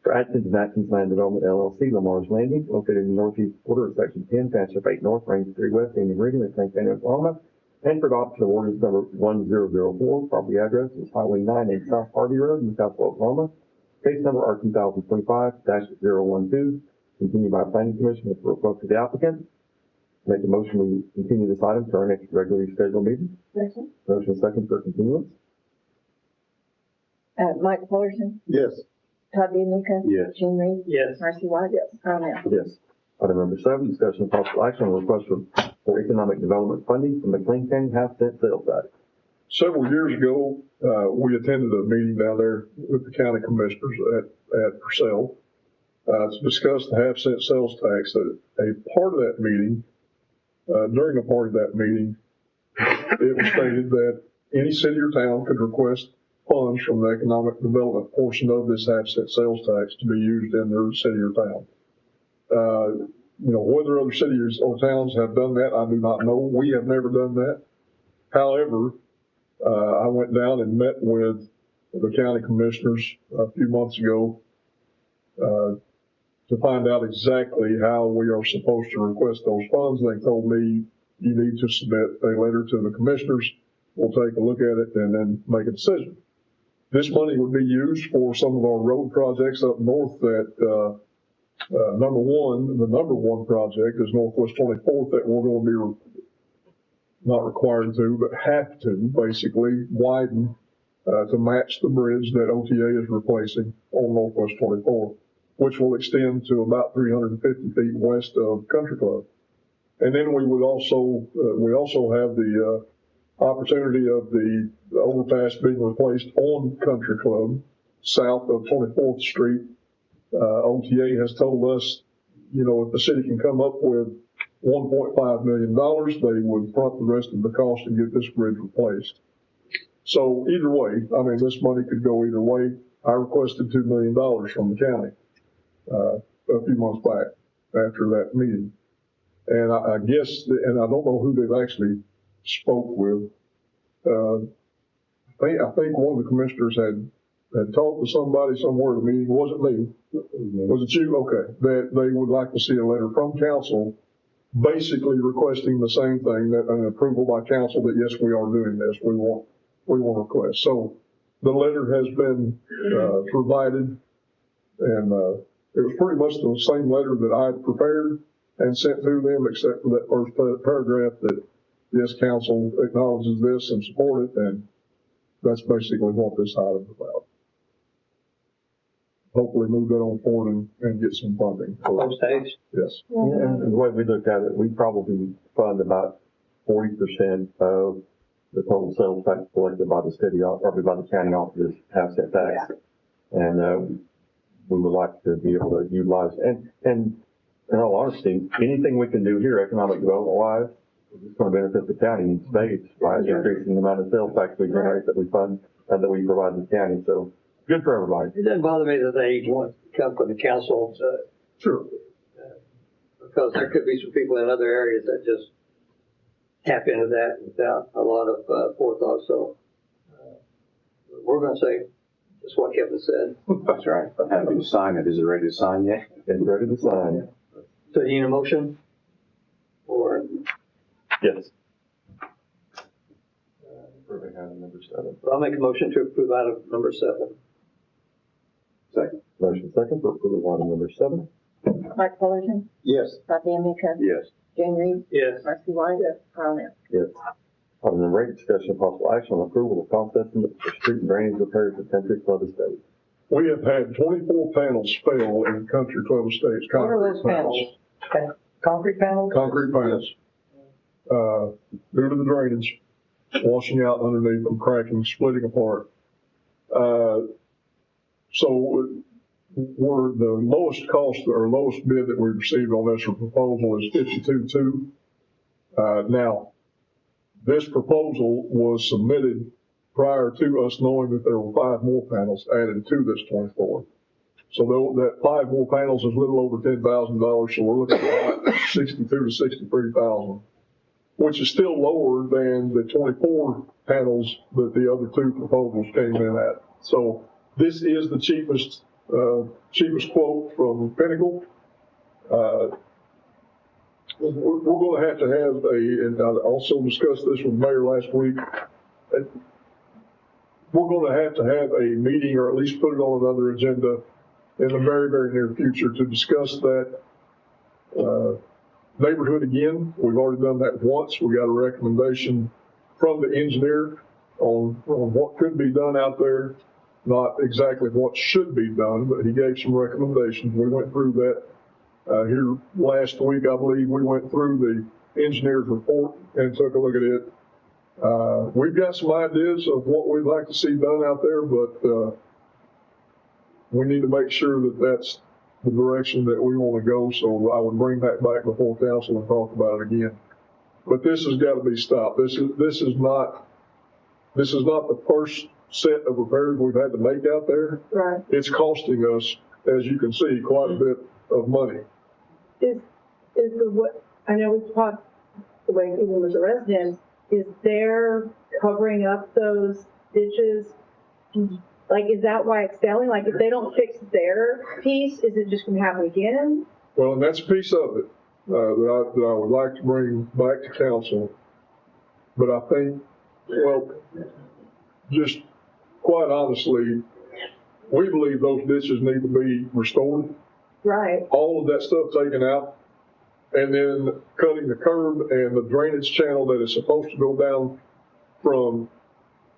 for Atkins and Atkins Land Development LLC, Lamar's Landing, located in the northeast quarter of section 10, township 8 North, range 3 West, Indian Meridian, McLean County, Oklahoma. And for adoption of ordinance number 1004, property address is Highway 98 South Harvey Road, Newcastle, Oklahoma. Case number R 2025-012, continued by planning commission at the request of the applicant. Make a motion to continue this item to our next regularly scheduled meeting. Second. Motion second for continuance. Mike Fullerton, Yes. Todd D'Amico. Yes. Gene Reed. Yes. Marcy White, Carl Nell. Yes. Item number 7, discussion of possible action on request for economic development funding from the McLean County half-cent sales tax. Several years ago, we attended a meeting down there with the county commissioners at Purcell to discuss the half-cent sales tax. A part of that meeting, during a part of that meeting, it was stated that any city or town could request funds from the economic development portion of this half-cent sales tax to be used in their city or town. whether other cities or towns have done that, I do not know. We have never done that. However, I went down and met with the county commissioners a few months ago to find out exactly how we are supposed to request those funds. They told me you need to submit a letter to the commissioners. We'll take a look at it and then make a decision. This money would be used for some of our road projects up north that, the number one project is Northwest 24th that we're going to be not required to, but have to basically widen to match the bridge that OTA is replacing on Northwest 24th, which will extend to about 350 feet west of Country Club. And then we also have the opportunity of the overpass being replaced on Country Club south of 24th Street. OTA has told us, if the city can come up with $1.5 million, they would front the rest of the cost to get this bridge replaced. So either way, this money could go either way. I requested $2 million from the county a few months back after that meeting. And I guess, and I don't know who they've actually spoke with. I think one of the commissioners had talked to somebody somewhere at the meeting. It wasn't me. Was it you? Okay. That they would like to see a letter from council basically requesting the same thing, that an approval by council that yes, we are doing this. We want to request. So the letter has been provided, and it was pretty much the same letter that I had prepared and sent to them, except for that first paragraph that yes, council acknowledges this and support it, and that's basically what this item is about. Hopefully move that on forward and get some funding. Yes. And the way we looked at it, we probably fund about 40% of the total sales tax collected by the city, probably by the county offices, have that tax. Yeah. And we would like to be able to utilize, and in all honesty, anything we can do here economic development wise, it's going to benefit the county and states by increasing the amount of sales tax we generate that we fund and that we provide to the county. So good for everybody. It doesn't bother me that they want to come from the council. Sure. Because there could be some people in other areas that just tap into that without a lot of forethought. So we're going to say just what Kevin said. That's right. I'm happy to sign it. Is it ready to sign yet? It's ready to sign. So you need a motion? Or? Yes. Approving item number 7. I'll make a motion to approve item number 7. Second. Motion second for approval item number 7. Mike Fullerton? Yes. Bobby Amica? Yes. Jane Reed? Yes. Marcy White? Yes. Carl Nell? Yes. Item number 8, discussion of possible action on approval of cost estimate for street and drainage repairs at Country Club Estates. We have had 24 panels fail in Country Club Estates. What are those panels? Okay. Concrete panels? Concrete panels. Due to the drainage, washing out underneath them, cracking, splitting apart. So we're the lowest cost or lowest bid that we received on this proposal is $52,200. Now, this proposal was submitted prior to us knowing that there were 5 more panels added to this 24. So that 5 more panels is a little over $10,000. So we're looking at about $62,000 to $63,000, which is still lower than the 24 panels that the other 2 proposals came in at. So this is the cheapest quote from Pinnacle. We're going to have and I also discussed this with the mayor last week. We're going to have a meeting, or at least put it on another agenda in the very, very near future to discuss that neighborhood again. We've already done that once. We got a recommendation from the engineer on what could be done out there. Not exactly what should be done, but he gave some recommendations. We went through that here last week, I believe. We went through the engineer's report and took a look at it. We've got some ideas of what we'd like to see done out there, but we need to make sure that that's the direction that we want to go. So I would bring that back before council and talk about it again. But this has got to be stopped. This is not the first set of repairs we've had to make out there. Right. It's costing us, as you can see, quite a bit of money. Is is the, what, I know we've talked, the way even with the residents, is they're covering up those ditches? Like, is that why it's failing? Like, if they don't fix their piece, is it just gonna happen again? Well, and that's a piece of it, that I would like to bring back to council. But I think, well, just quite honestly, we believe those ditches need to be restored. Right. All of that stuff taken out, and then cutting the curb and the drainage channel that is supposed to go down from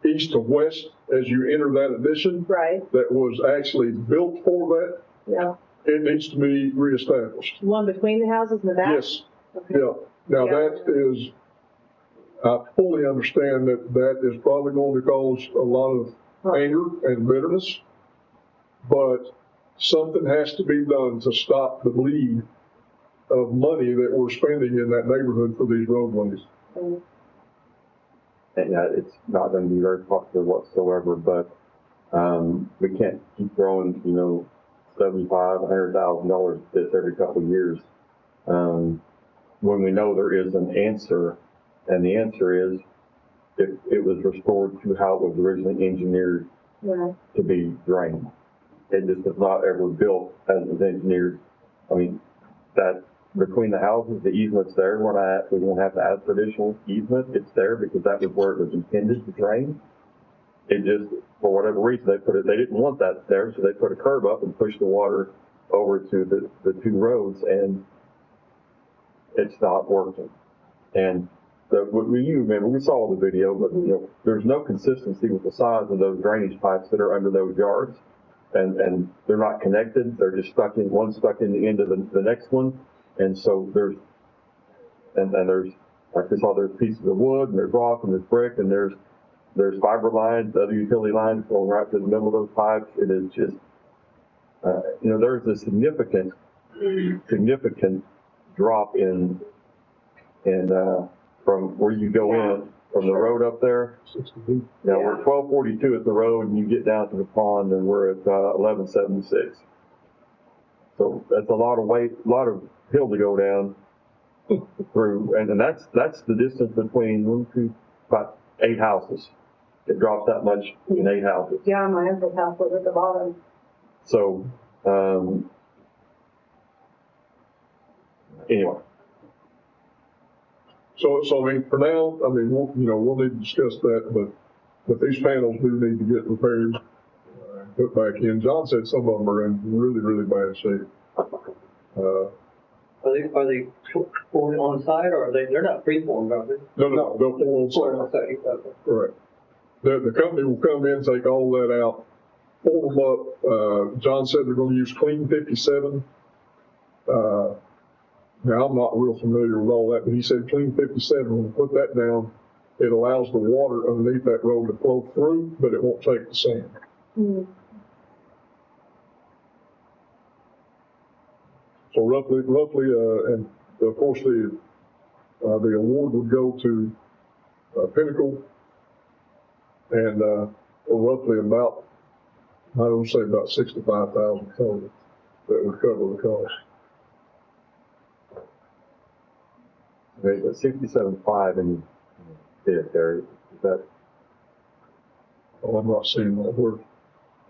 east to west as you enter that addition. Right. That was actually built for that. Yeah. It needs to be reestablished. One between the houses and the back? Yes. Okay. Yeah. Now that is, I fully understand that that is probably going to cause a lot of anger and bitterness, but something has to be done to stop the bleed of money that we're spending in that neighborhood for these roadways. And it's not going to be very popular whatsoever, but we can't keep throwing, $75,000-$100,000 at this every couple of years. When we know there is an answer, and the answer is if it was restored to how it was originally engineered to be drained. It just was not ever built as it was engineered. I mean, that between the houses, the easement's there. We don't have to ask for additional easement. It's there because that was where it was intended to drain. It just, for whatever reason, they didn't want that there, so they put a curb up and pushed the water over to the two roads, and it's not working. And you remember, we saw the video, but there's no consistency with the size of those drainage pipes that are under those yards. And they're not connected. They're just one's stuck in the end of the next one. And so there's, like we saw, there's pieces of wood, and there's rock, and there's brick, and there's fiber lines, other utility lines going right to the middle of those pipes. It is just, there's a significant drop in from where you go in, from the road up there. Now we're at 1242 at the road, and you get down to the pond, and we're at 1176. So that's a lot of hill to go down through, and that's the distance between about 8 houses. It drops that much in 8 houses. Yeah, my uncle's house was at the bottom. So anyway. So I mean, for now, I mean, we'll need to discuss that, but these panels do need to get repaired, put back in. John said some of them are in really, really bad shape. Are they pouring on site, or they're not free-form, are they? No, they'll pour on site. Correct. The company will come in, take all that out, pull them up. John said they're going to use Clean 57. Now, I'm not real familiar with all that, but he said Clean 57, when we put that down, it allows the water underneath that road to flow through, but it won't take the sand. Mm. So roughly, and of course the award would go to Pinnacle, and roughly about, I don't say about 65,000 total that would cover the cost. There's a 67.5 in it there. Is that? Oh, I'm not seeing that word.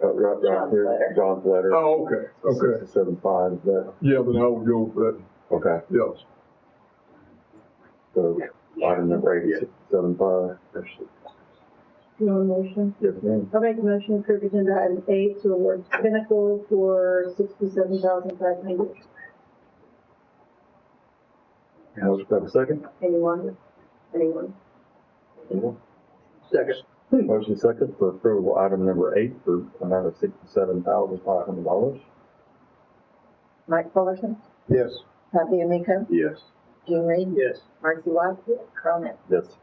Right here, John's letter. Oh, okay. 67.5 is that? Yeah, then I would go with that. Okay. Yes. So item number 8 is 67.5. You want a motion? Yes, ma'am. I'll make a motion to approve agenda item 8 to award Pinnacle for $67,500. Motion, have a second? Anyone? Anyone? Second. Motion second for approval item number 8 for an amount of $67,500. Mike Fullerton, Yes. Happy Amico, Yes. Gene Reed, Yes. Marcy White, Carl Ness. Yes.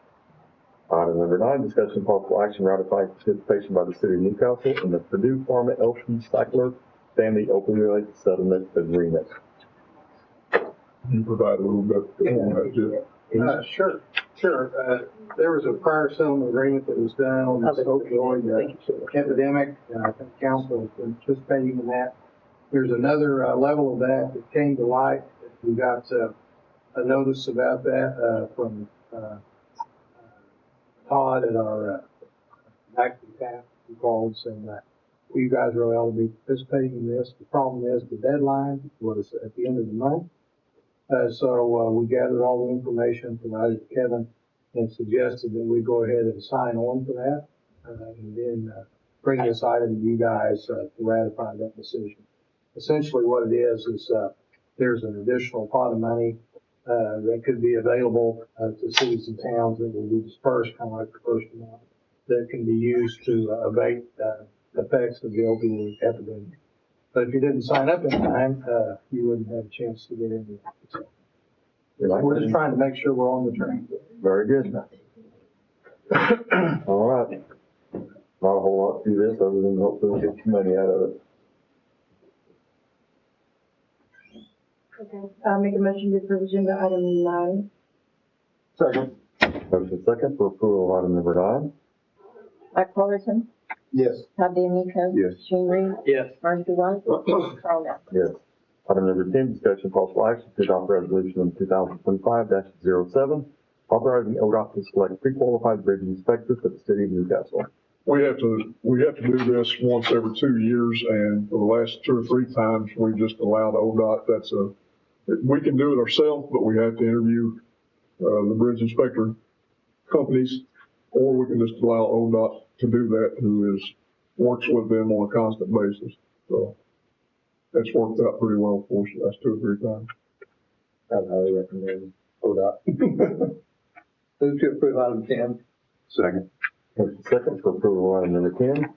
Item number 9, discussion possible action ratifying participation by the city of Newcastle in the Purdue Pharma Ocean Cycler Family Opioid Settlement Agreement. You provide a little bit on that, Jeff. Sure. There was a prior settlement agreement that was done on this opioid epidemic. I think council has been participating in that. There's another level of that came to light. We got a notice about that, from, Todd at our, acting staff, who called saying that you guys really ought to be participating in this. The problem is the deadline was at the end of the month. So we gathered all the information, provided to Kevin, and suggested that we go ahead and sign on for that, and then bring this item to you guys to ratify that decision. Essentially what it is there's an additional pot of money that could be available to cities and towns that will be dispersed, kind of like the first amount, that can be used to abate the effects of the opioid epidemic. But if you didn't sign up in time, you wouldn't have a chance to get into it. So we're just trying to make sure we're on the train. Very good. All right. Not a whole lot to this other than hopefully get some money out of it. Okay, I'll make a motion to approve agenda item 9. Second. Motion second for approval of item number 9. Mike Fullerton, Yes. Todd DeMeco. Yes. Gene Reed. Yes. Marcy White. Carl Nell. Yes. Item number 10, discussion possible action to adopt resolution number 2025-07, authorizing ODOT to select pre-qualified bridge inspector for the city of Newcastle. We have to do this once every 2 years, and for the last 2 or 3 times, we just allowed ODOT. We can do it ourselves, but we have to interview the bridge inspector companies, or we can just allow ODOT to do that, who works with them on a constant basis. So that's worked out pretty well for us the last 2 or 3 times. I'd highly recommend ODOT. Move to approve item 10. Second. Motion second for approval of item number 10.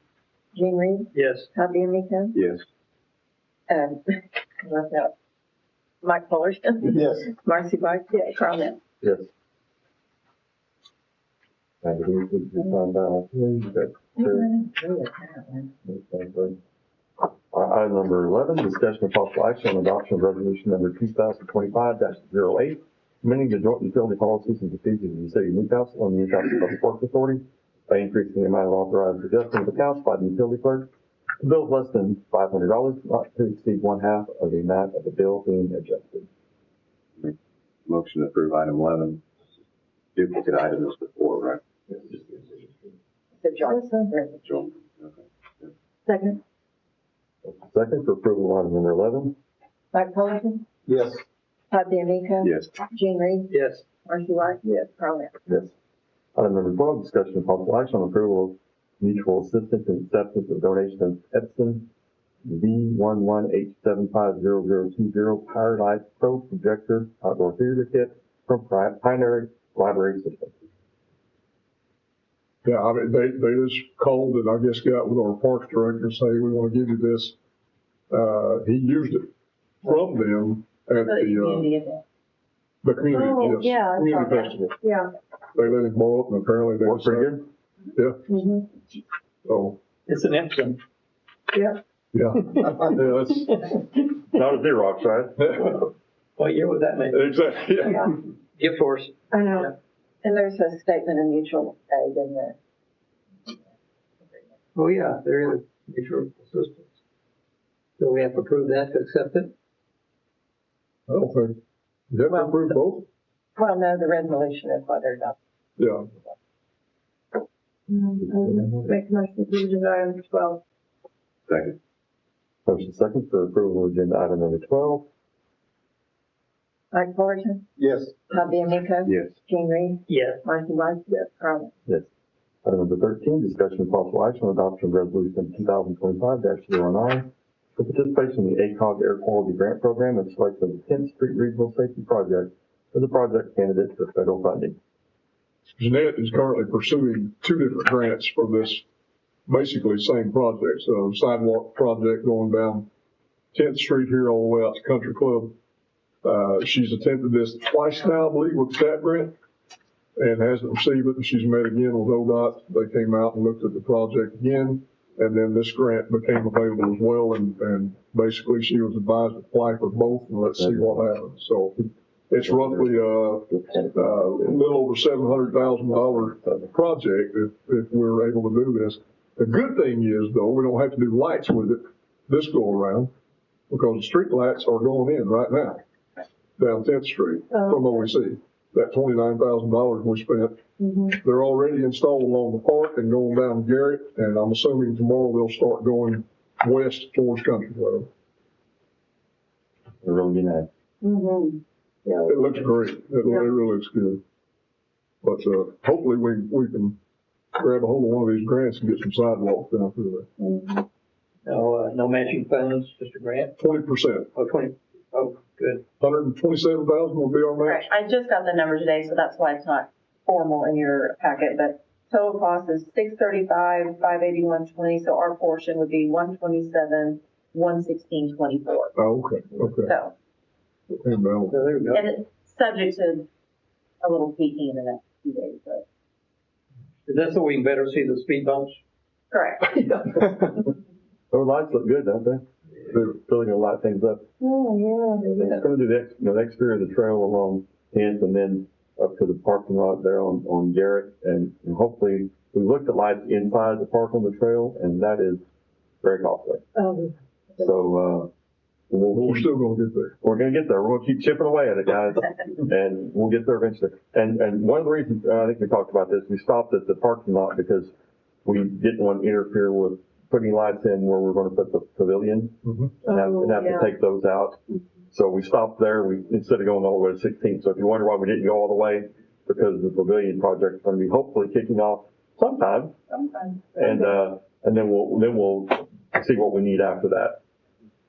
Gene Reed. Yes. Todd DeMeco. Yes. Left out. Mike Fullerton. Yes. Marcy White. Yes. Carl Nell. Yes. And we need to find out. Item number 11, discussion of possible action on adoption of resolution number 2025-08, amending the joint utility policies and procedures of the city of Newcastle and the Newcastle Public Works Authority by increasing the amount of authorized adjustment of accounts by the utility clerk to bills less than $500, not to exceed 1/2 of the amount of the bill being adjusted. Motion to approve item 11. Duplicate item as before, right? The Johnson. Joel. Okay. Second. Second for approval of item number 11. Mike Fullerton. Yes. Todd DeMeco. Yes. Gene Reed. Yes. Marcy White. Yes. Carl Nell. Yes. Item number 12, discussion of possible action on approval of mutual assistance and acceptance of donation of Epson V11H750020 Power Light Pro Projector Outdoor Theater Kit from Pioneer Library Systems. Yeah, I mean, they just called and I guess got with our parks director and say, we want to give you this. He used it from them at the community, Oh, yes, yeah, I saw community that. festival. Yeah. They let him borrow it and apparently they. Worked pretty good? Yeah, Mm-hmm. so, It's an Epson. Yeah. yeah. Yeah, that's, Not a Xerox, right? What year was that made? exactly, yeah. Gift horse. I know. And there's a statement of mutual aid in there. Oh, yeah, there is mutual assistance. So we have to approve that to accept it? I don't think, you have to approve both? Well, no, the resolution is what they're adopting. Yeah. Make a motion to approve agenda item 12. Second. Motion second for approval of agenda item number 12. Mike Fullerton. Yes. Todd DeMeco. Yes. Gene Reed. Yes. Marcy White. Yes. Carl Nell. Yes. Item number 13, discussion of possible action on adoption of resolution 2025-09 for participation in the ACOG Air Quality Grant Program and selection of the 10th Street Regional Safety Project as a project candidate for federal funding. Jeanette is currently pursuing 2 different grants for this basically same project. So sidewalk project going down 10th Street here all the way out to Country Club. She's attempted this twice now, I believe, with that grant and hasn't received it. And she's met again with ODOT. They came out and looked at the project again. And then this grant became available as well. And basically she was advised to apply for both and let's see what happens. So it's roughly a little over $700,000 project if we're able to do this. The good thing is, though, we don't have to do lights with it this go around because the street lights are going in right now. down 10th Street from OEC. That $29,000 we spent, they're already installed along the park and going down Garrett, and I'm assuming tomorrow they'll start going west towards Country Club. They're really nice. Yeah. It looks great. It really looks good. But hopefully we can grab a hold of one of these grants and get some sidewalks down through there. No matching funds, just a grant? 20%. Oh, 20, oh, good. 127,000 will be our match. Right, I just got the number today, so that's why it's not formal in your packet, but total cost is 635, 581.20, so our portion would be 127, 116.24. Oh, okay. So, And, there we go. and it's subject to a little tweaking in the next few days, but. Is that so we can better see the speed bumps? Correct. Those lights look good, don't they? They're really gonna light things up. Oh, yeah. It's gonna do the exterior of the trail along 10th and then up to the parking lot there on Garrett. And hopefully, we looked at lights inside the park on the trail, and that is very costly. So, we're still gonna get there. We're gonna get there. We're gonna keep chipping away at it, guys, and we'll get there eventually. And one of the reasons, I think we talked about this, we stopped at the parking lot because we didn't want to interfere with putting lights in where we're gonna put the pavilion and have to take those out. So we stopped there, instead of going all the way to 16th. So if you wonder why we didn't go all the way, because the pavilion project is gonna be hopefully kicking off sometime. And then we'll see what we need after that.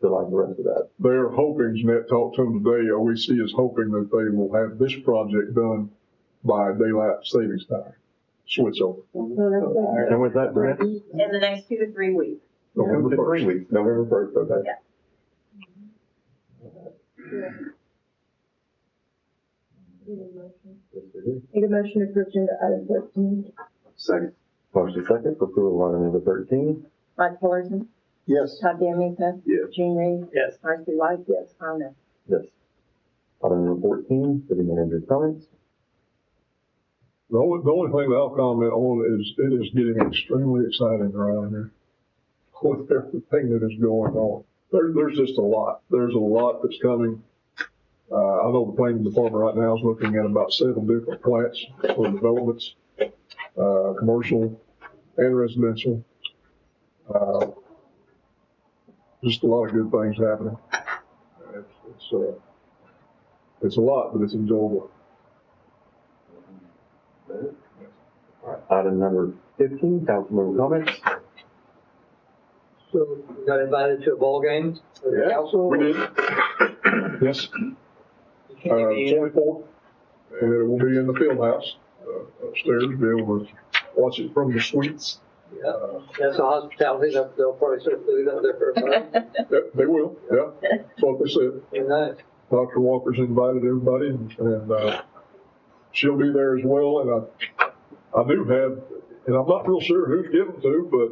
Like the rest of that. They're hoping, Jeanette talked to them today, OEC is hoping that they will have this project done by daylight savings time. Switch over. And with that, Brent? In the next 2 to 3 weeks. November 1st. November 1st, okay. Need a motion to approve agenda item 13. Second. Motion second for approval of item number 13. Mike Fullerton, Yes. Todd D'Amico, Yes. Gene Reed, Yes. Marcy White, yes, Arno. Yes. Item number 14, city manager's comments. The only thing that I'll comment on is it is getting extremely exciting around here with everything that is going on. There's just a lot. There's a lot that's coming. I know the planning department right now is looking at about 7 different plants for developments, commercial and residential. Just a lot of good things happening. It's a lot, but it's enjoyable. Item number 15, council member comments. So, we got invited to a ball game for the council? We did. Yes. 24th, and it will be in the field house upstairs. Be able to watch it from the suites. Yeah, that's a hospitality. They'll probably serve food up there for a time. They will, yeah. That's what they said. Very nice. Dr. Walker's invited everybody, and she'll be there as well. And I do have, and I'm not real sure who's given to, but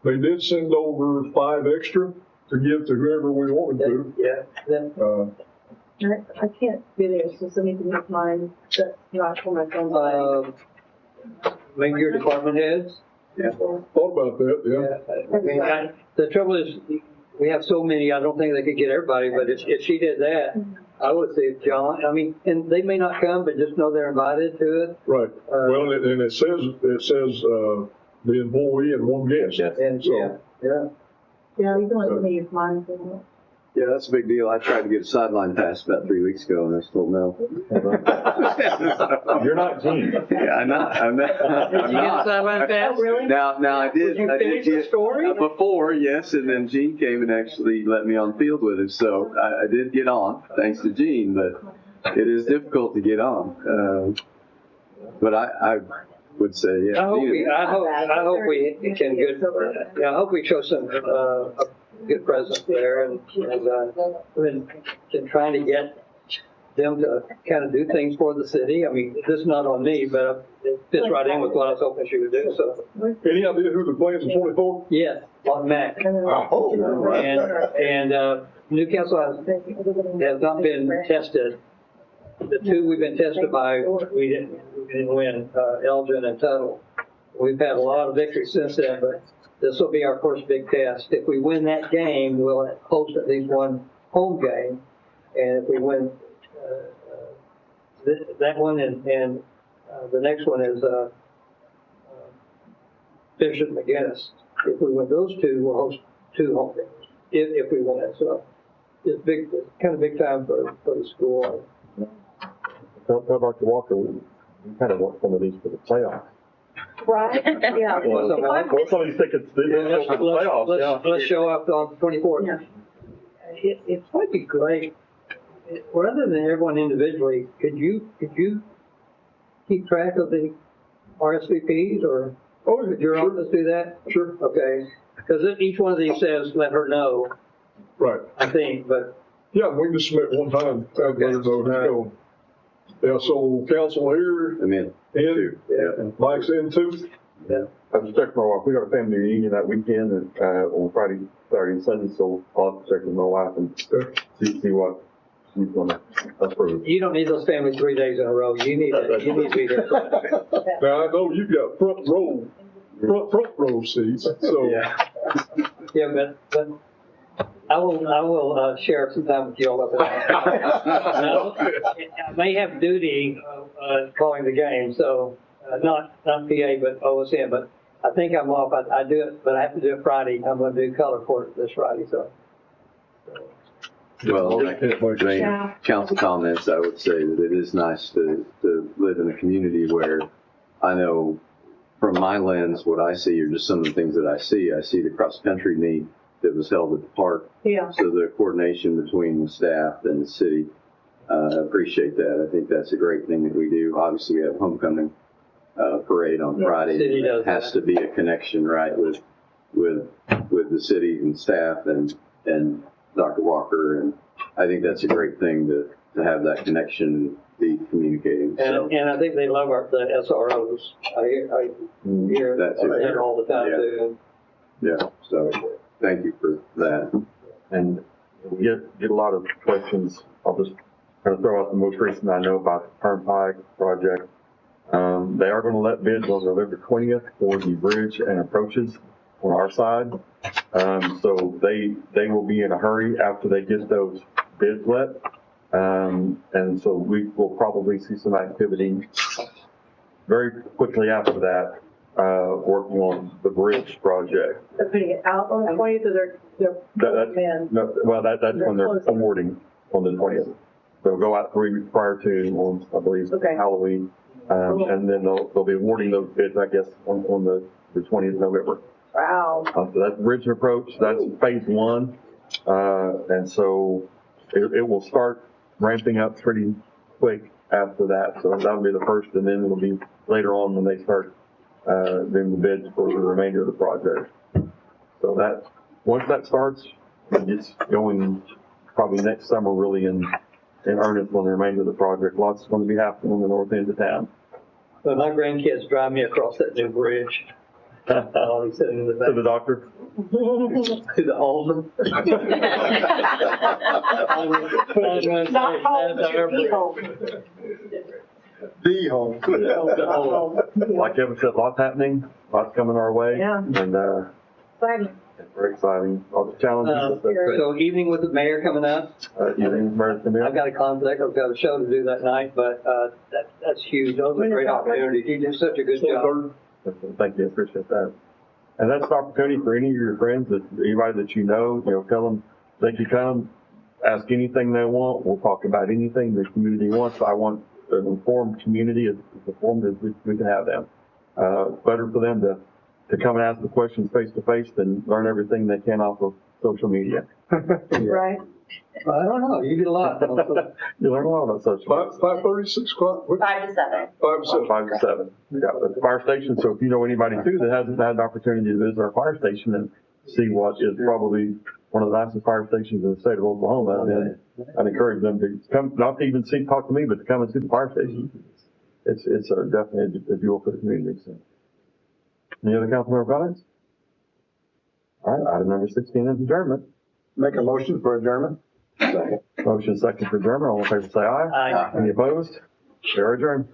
they did send over 5 extra to give to whoever we wanted to. Yeah. I can't be there, so somebody can make mine. That's not for my phone. Maybe your department heads? Yeah. Thought about that, yeah. I mean, the trouble is, we have so many, I don't think they could get everybody, but if she did that, I would say John, I mean, and they may not come, but just know they're invited to it. Right. Well, and it says, the employee and 1 guest. And, So, yeah. Yeah, you can let me use mine if you want. Yeah, that's a big deal. I tried to get a sideline pass about 3 weeks ago, and I still no. You're not Gene. Yeah, I'm not. Did you get a sideline pass? Really? Now I did. Did you finish the story? Before, yes, and then Gene came and actually let me on the field with him. So I did get on, thanks to Gene, but it is difficult to get on. But I would say, yeah. I hope we can I hope we show some a good presence there, and trying to get them to kind of do things for the city. I mean, this is not on me, but it fits right in with what I was hoping she would do. So, any idea who the players in 24? yes, on Mac. And Newcastle has not been tested. The 2 we've been tested by, we didn't win, Elgin and Tuttle. We've had a lot of victories since then, but this will be our first big test. If we win that game, we'll host at least 1 home game. And if we win that one and the next one is Bishop McGinnis. If we win those two, we'll host 2 home games if we win it. So it's big, it's kind of big time for the school. Tell Dr. Walker, we kind of want some of these for the playoffs. Right? Yeah. Well, some of these tickets for the playoffs, Let's show up on the 24th. Yeah. It might be great. Rather than everyone individually, could you keep track of the RSVPs or would your office do that? Sure. Okay. Because each one of these says, let her know. Right. I think, but. Yeah, we can just submit one time, let her know who's going. Yeah, so council here. I'm in. In? Yeah. Mike's in too? Yeah. I just checked my wife. We got a family reunion that weekend and, on Friday, Saturday, and Sunday, so I'll have to check with my wife and see what she's gonna approve. You don't need those families 3 days in a row. You need to be there. Now, I know you've got front row seats, so. Yeah, but I will share some time with you all up there. I may have duty calling the game, so not PA but OSM. But I think I'm off. I do it, but I have to do it Friday. I'm going to do color court this Friday. So. Well, council comments, I would say that it is nice to live in a community where I know from my lens, what I see are just some of the things that I see. I see the cross-country meet that was held at the park. Yeah. So the coordination between the staff and the city, I appreciate that. I think that's a great thing that we do. Obviously, we have homecoming parade on Friday. It has to be a connection, right, with the city and staff and Dr. Walker, and I think that's a great thing to have that connection, be communicating. And I think they love the SROs. I hear that all the time too. Yeah. So thank you for that. And we get a lot of questions. I'll just kind of throw out the most recent I know about the Turnpike project. They are going to let bids on November 20th for the bridge and approaches on our side. So they will be in a hurry after they get those bids let. And so we will probably see some activity very quickly after that, working on the bridge project. They're putting it out on the 20th, or they're that's when they're awarding on the 20th. They'll go out 3 weeks prior to, on, I believe, Halloween. And then they'll be awarding those bids, I guess, on the 20th of November. Wow. So that's bridge approach. That's phase 1. And so it will start ramping up pretty quick after that. So that'll be the first, and then it'll be later on when they start doing the bids for the remainder of the project. So that once that starts, it gets going probably next summer, really in earnest on the remainder of the project. Lots is going to be happening on the north end of town. But my grandkids drive me across that new bridge. I'll be sitting in the back. To the doctor? To the home. Not home, the home. The home. The home. Like Kevin said, lots happening, lots coming our way. Yeah. And Exciting. it's very exciting. All the challenges. So evening with the mayor coming up. Evening with Mayor coming up. I've got a conflict. I've got a show to do that night, but that's huge. Those are great opportunities. You do such a good job. Thank you, I appreciate that. And that's an opportunity for any of your friends, anybody that you know, tell them they can come, ask anything they want. We'll talk about anything the community wants. I want an informed community, as informed as we can have them. Better for them to come and ask the questions face to face than learn everything they can off of social media. Right. I don't know. You did a lot. You learn a lot about social media. 5:30, 6 o'clock? 5 to 7. 5 to 7. 5 to 7. Yeah, at the fire station. So if you know anybody too that hasn't had an opportunity to visit our fire station and see what is probably one of the nicest fire stations in the state of Oklahoma, then I'd encourage them to come, not to even talk to me, but to come and see the fire station. It's definitely a jewel for the community. So. Any other council member comments? All right, item number 16 is adjournment. Make a motion for adjournment. Motion second for adjournment. All in favor say aye. Aye. Any opposed? We are adjourned.